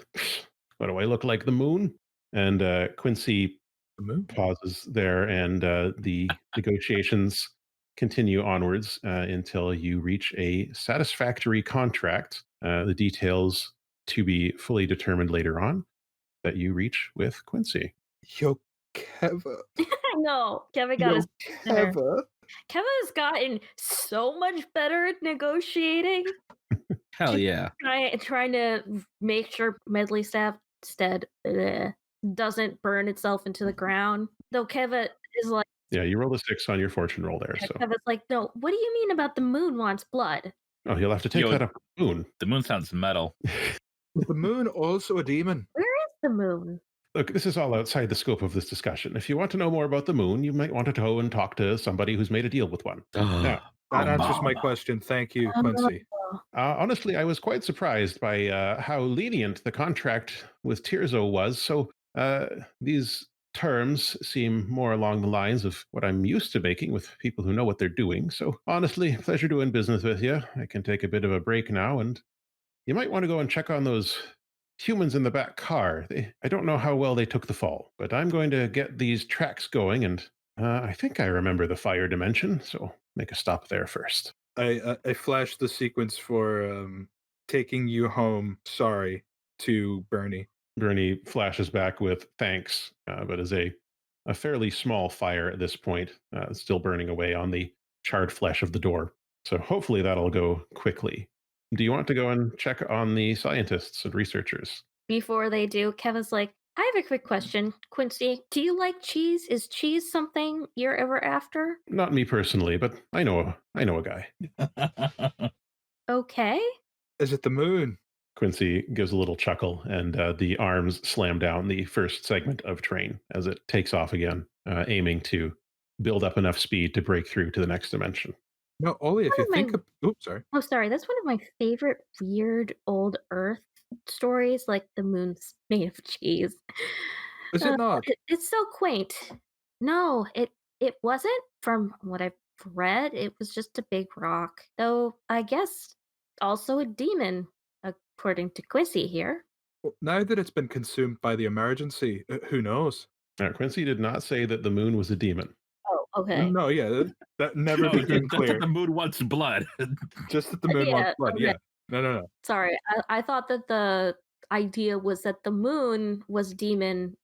What do I look like, the moon? And Quincy The moon? pauses there, and the negotiations continue onwards until you reach a satisfactory contract. The details to be fully determined later on that you reach with Quincy. Yo, Keva. I know. Keva got Yo, his better. Keva. Keva has gotten so much better at negotiating. Hell yeah. Trying to make sure Medley Staff doesn't burn itself into the ground. Though Keva is like, Yeah, you rolled a 6 on your fortune roll there. So Keva's like, no, what do you mean about the moon wants blood? oh, you'll have to take Yo, that up with the moon. The moon sounds metal. Is the moon also a demon? Where is the moon? Look, this is all outside the scope of this discussion. If you want to know more about the moon, you might want to go and talk to somebody who's made a deal with one. Now, That answers my question. Thank you, Quincy. honestly, I was quite surprised by how lenient the contract with Tirzo was. So these terms seem more along the lines of what I'm used to making with people who know what they're doing. So honestly, pleasure doing business with you. I can take a bit of a break now, and you might want to go and check on those humans in the back car. I don't know how well they took the fall, but I'm going to get these tracks going, and I think I remember the fire dimension, so make a stop there first. I flashed the sequence for taking you home. Sorry to Burny. Burny flashes back with thanks, but is a fairly small fire at this point, still burning away on the charred flesh of the door. So hopefully that'll go quickly. Do you want to go and check on the scientists and researchers? Before they do, Keva's like, I have a quick question, Quincy. Do you like cheese? Is cheese something you're ever after? Not me personally, but I know a guy. Okay. Is it the moon? Quincy gives a little chuckle, and the arms slam down the first segment of train as it takes off again, aiming to build up enough speed to break through to the next dimension. No, Ollie, if One you of my think of... Oops, sorry. Oh, sorry. That's one of my favorite weird old Earth stories, like the moon's made of cheese. Is it not? It's so quaint. No, it wasn't. From what I've read, it was just a big rock. Though I guess also a demon, according to Quissy here. Well, now that it's been consumed by the emergency, who knows? Quincy did not say that the moon was a demon. Oh, okay. No, yeah, that never No, became just clear. that the moon wants blood. Just that the moon wants Yeah, blood. okay. Yeah. No. Sorry, I thought that the idea was that the moon was a demon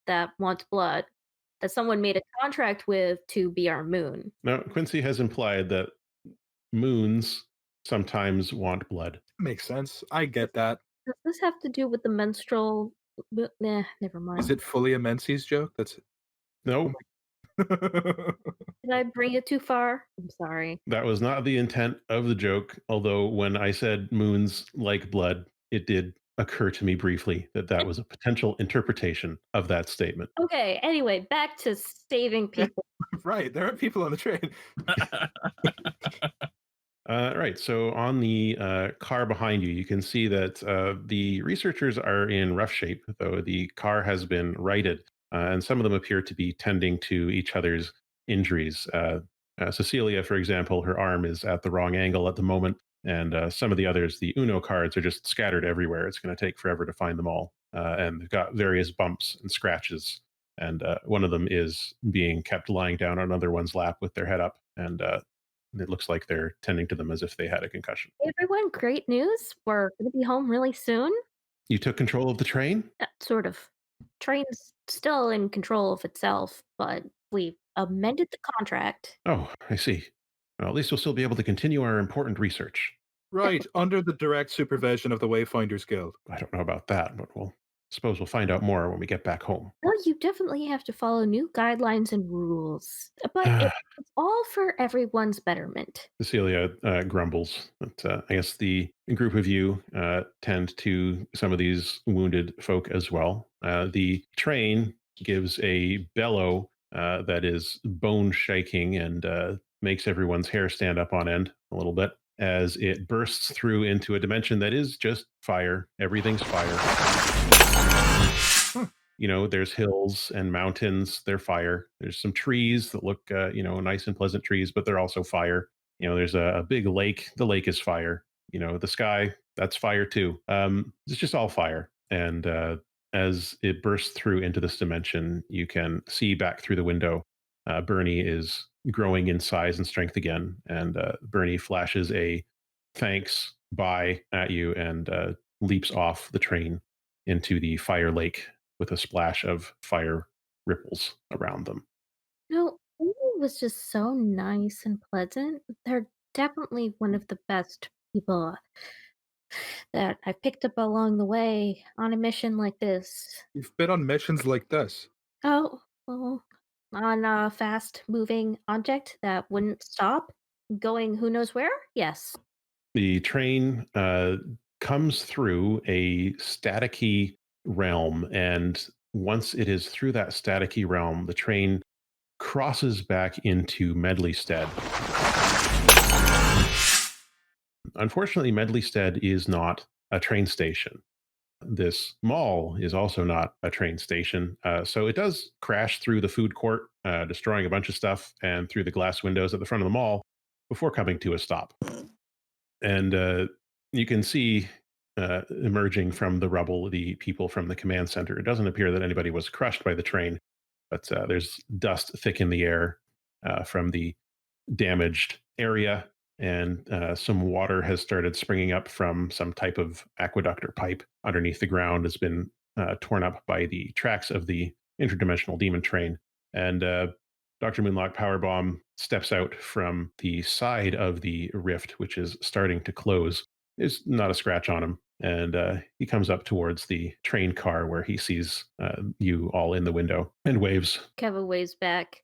that wants blood, that someone made a contract with to be our moon. Now, Quincy has implied that moons sometimes want blood. Makes sense. I get that. Does this have to do with the menstrual? Nah, never Is mind. it fully a Menzies joke? That's... No, Did I bring it too far? I'm sorry. that was not the intent of the joke. Although when I said moons like blood, it did occur to me briefly that that was a potential interpretation of that statement. Okay, anyway, back to saving people. Right. There are people on the train. Right. So on the car behind you, you can see that the researchers are in rough shape, though the car has been righted, and some of them appear to be tending to each other's injuries. Cecilia, for example, her arm is at the wrong angle at the moment, and some of the others, the Uno cards, are just scattered everywhere. It's going to take forever to find them all, and they've got various bumps and scratches. And one of them is being kept lying down on another one's lap with their head up, and it looks like they're tending to them as if they had a concussion. Hey, everyone, great news. We're going to be home really soon. You took control of the train? Sort of. Train's still in control of itself, but we amended the contract. Oh, I see. Well, at least we'll still be able to continue our important research. Right. Under the direct supervision of the Wayfinders Guild. I don't know about that, but suppose we'll find out more when we get back home. Well, you definitely have to follow new guidelines and rules, but it's all for everyone's betterment. Cecilia grumbles. But I guess the group of you tend to some of these wounded folk as well. The train gives a bellow that is bone shaking and makes everyone's hair stand up on end a little bit as it bursts through into a dimension that is just fire. Everything's fire. You know, there's hills and mountains, they're fire. There's some trees that look, nice and pleasant trees, but they're also fire. You know, there's a big lake. The lake is fire. You know, the sky, that's fire too. It's just all fire. And as it bursts through into this dimension, you can see back through the window. Burny is growing in size and strength again. And Burny flashes a thanks, bye at you and leaps off the train into the fire lake with a splash of fire ripples around them. No, it was just so nice and pleasant. They're definitely one of the best people that I picked up along the way on a mission like this. You've been on missions like this. Oh, well, on a fast moving object that wouldn't stop going who knows where? Yes. The train comes through a staticky realm, and once it is through that staticky realm, the train crosses back into Medleystead. Unfortunately, Medleystead is not a train station. This mall is also not a train station. So it does crash through the food court, destroying a bunch of stuff, and through the glass windows at the front of the mall before coming to a stop. And you can see emerging from the rubble the people from the command center. It doesn't appear that anybody was crushed by the train, but there's dust thick in the air from the damaged area, and some water has started springing up from some type of aqueduct or pipe underneath the ground. Has been torn up by the tracks of the interdimensional demon train. And Dr. Moonlock Powerbomb steps out from the side of the rift, which is starting to close. There's not a scratch on him. And he comes up towards the train car where he sees you all in the window and waves. Keva waves back.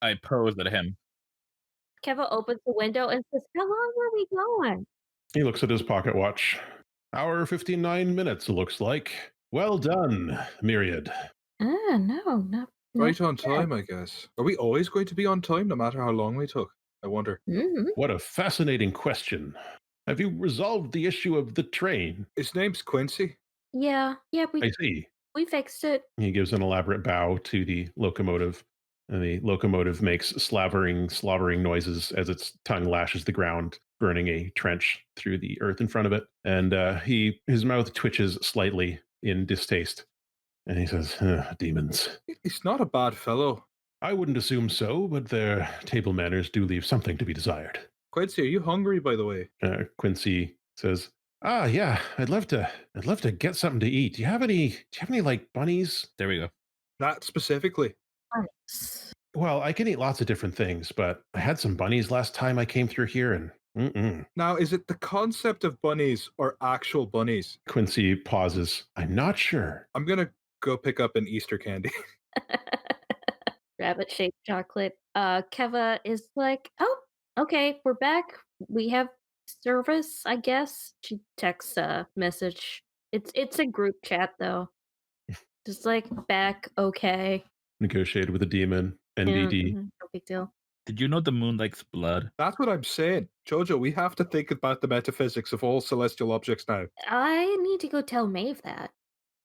I pose at him. Keva opens the window and says, "How long were we going?" He looks at his pocket watch. Hour 59 minutes, looks like. Well done, Myriad. No, not Right on time, I guess. Are we always going to be on time, no matter how long we took? I wonder. What a fascinating question. Have you resolved the issue of the train? His name's Quint'zee. Yeah, I see. we fixed it. He gives an elaborate bow to the locomotive, and the locomotive makes slobbering noises as its tongue lashes the ground, burning a trench through the earth in front of it. And his mouth twitches slightly in distaste. And he says, demons. He's not a bad fellow. I wouldn't assume so, but their table manners do leave something to be desired. Quint'zee, are you hungry, by the way? Quint'zee says, yeah, I'd love to get something to eat. Do you have any like bunnies? There we go. That specifically. Nice. Well, I can eat lots of different things, but I had some bunnies last time I came through here, and Now, is it the concept of bunnies or actual bunnies? Quint'zee pauses. I'm not sure. I'm gonna go pick up an Easter candy. Rabbit-shaped chocolate. Keva is like, "Oh, okay, we're back. We have service, I guess." She texts a message. It's a group chat though. Just like back, okay. Negotiated with a demon. NBD. No big deal. Did you know the moon likes blood? That's what I'm saying. Jojo, we have to think about the metaphysics of all celestial objects now. I need to go tell Maeve that.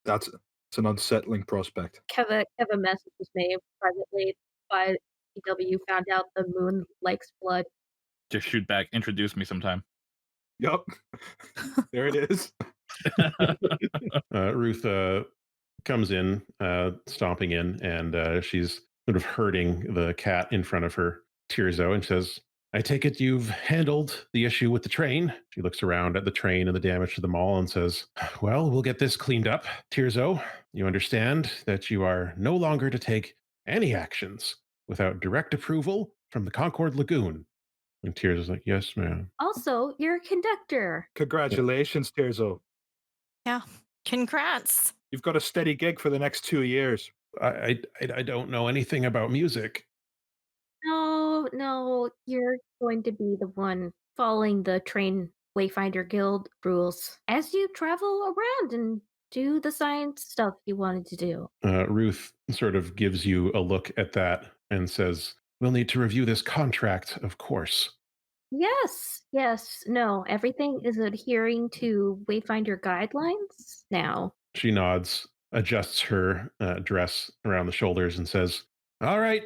That's an unsettling prospect. Keva messages Maeve privately. By EW found out the moon likes blood. Just shoot back. Introduce me sometime. Yup. There it is. Ruth comes in, stomping in, and she's sort of herding the cat in front of her, Tirzo, and says, I take it you've handled the issue with the train. She looks around at the train and the damage to the mall and says, well, we'll get this cleaned up. Tirzo, you understand that you are no longer to take any actions without direct approval from the Concord Lagoon. And Tirzo's like, yes, ma'am. Also, you're a conductor. Congratulations, Tirzo. Yeah. Congrats. You've got a steady gig for the next 2 years. I don't know anything about music. No, you're going to be the one following the train Wayfinder Guild rules as you travel around and do the science stuff you wanted to do. Ruth sort of gives you a look at that and says, we'll need to review this contract, of course. Yes. No, everything is adhering to Wayfinder guidelines now. She nods, adjusts her dress around the shoulders, and says, all right.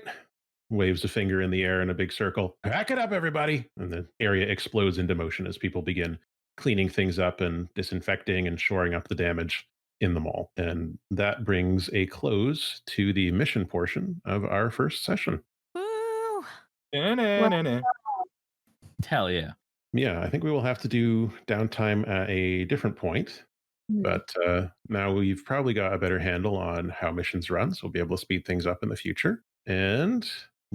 Waves a finger in the air in a big circle. Pack it up, everybody. And the area explodes into motion as people begin cleaning things up and disinfecting and shoring up the damage in the mall. And that brings a close to the mission portion of our first session. Woo! Hell yeah. Yeah, I think we will have to do downtime at a different point. But now we've probably got a better handle on how missions run, so we'll be able to speed things up in the future. And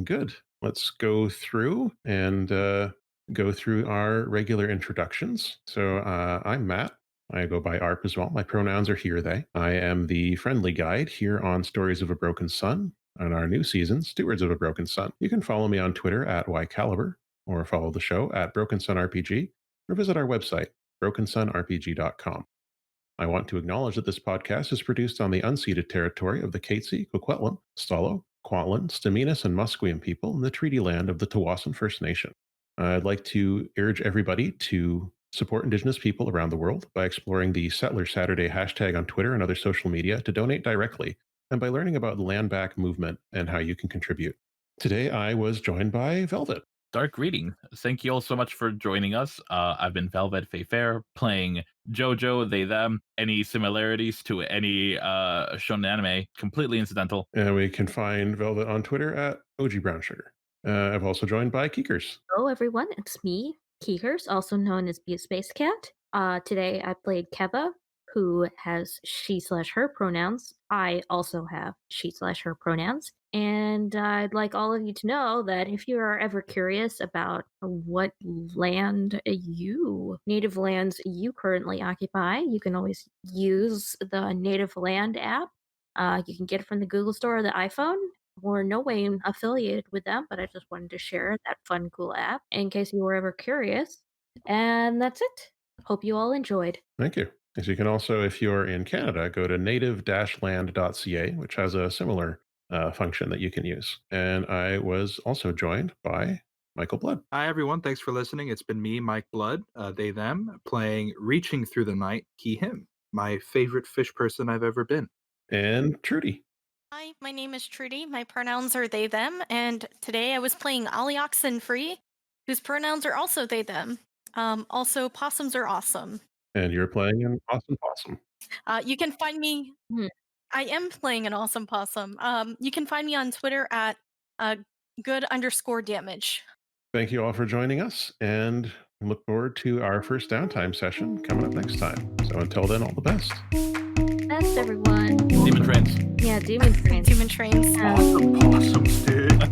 good. Let's go through and go through our regular introductions. So I'm Matt. I go by ARP as well. My pronouns are he or they. I am the friendly guide here on Stories of a Broken Sun on our new season, Stewards of a Broken Sun. You can follow me on Twitter at Whycalibur, or follow the show at Broken Sun RPG, or visit our website, brokensunrpg.com. I want to acknowledge that this podcast is produced on the unceded territory of the Katzie, Kwikwetlem, Stalo, Kwantlen, Stz'uminus, and Musqueam people in the treaty land of the Tsawwassen First Nation. I'd like to urge everybody to support Indigenous people around the world by exploring the Settler Saturday hashtag on Twitter and other social media to donate directly, and by learning about the Land Back movement and how you can contribute. Today, I was joined by Velvet. Dark reading. Thank you all so much for joining us. I've been Velvet Fair playing JoJo, they, them. Any similarities to any shonen anime, completely incidental. And we can find Velvet on Twitter at OG Brown Sugar. I've also joined by Keekers. Hello, everyone. It's me, Keekers, also known as Be a Space Cat. Today, I played Keva, who has she/her pronouns. I also have she/her pronouns. And I'd like all of you to know that if you are ever curious about what native lands you currently occupy, you can always use the Native Land app. You can get it from the Google Store or the iPhone. We're no way affiliated with them, but I just wanted to share that fun, cool app in case you were ever curious. And that's it. Hope you all enjoyed. Thank you. As you can also, if you're in Canada, go to native-land.ca, which has a similar function that you can use. And I was also joined by Michael Blood. Hi, everyone. Thanks for listening. It's been me, Mike Blood, they, them, playing Reaching Through the Night, he, him, my favorite fish person I've ever been. And Trudy. Hi, my name is Trudy. My pronouns are they, them, and today I was playing Ollie Oxenfree, whose pronouns are also they, them. Also, possums are awesome. And you're playing an awesome possum. You can find me. I am playing an awesome possum. You can find me on Twitter at good_damage. Thank you all for joining us, and look forward to our first downtime session coming up next time. So until then, all the best. Best, everyone. Demon Trains. Yeah, Demon Trains. Demon Trains. Awesome possums, dude.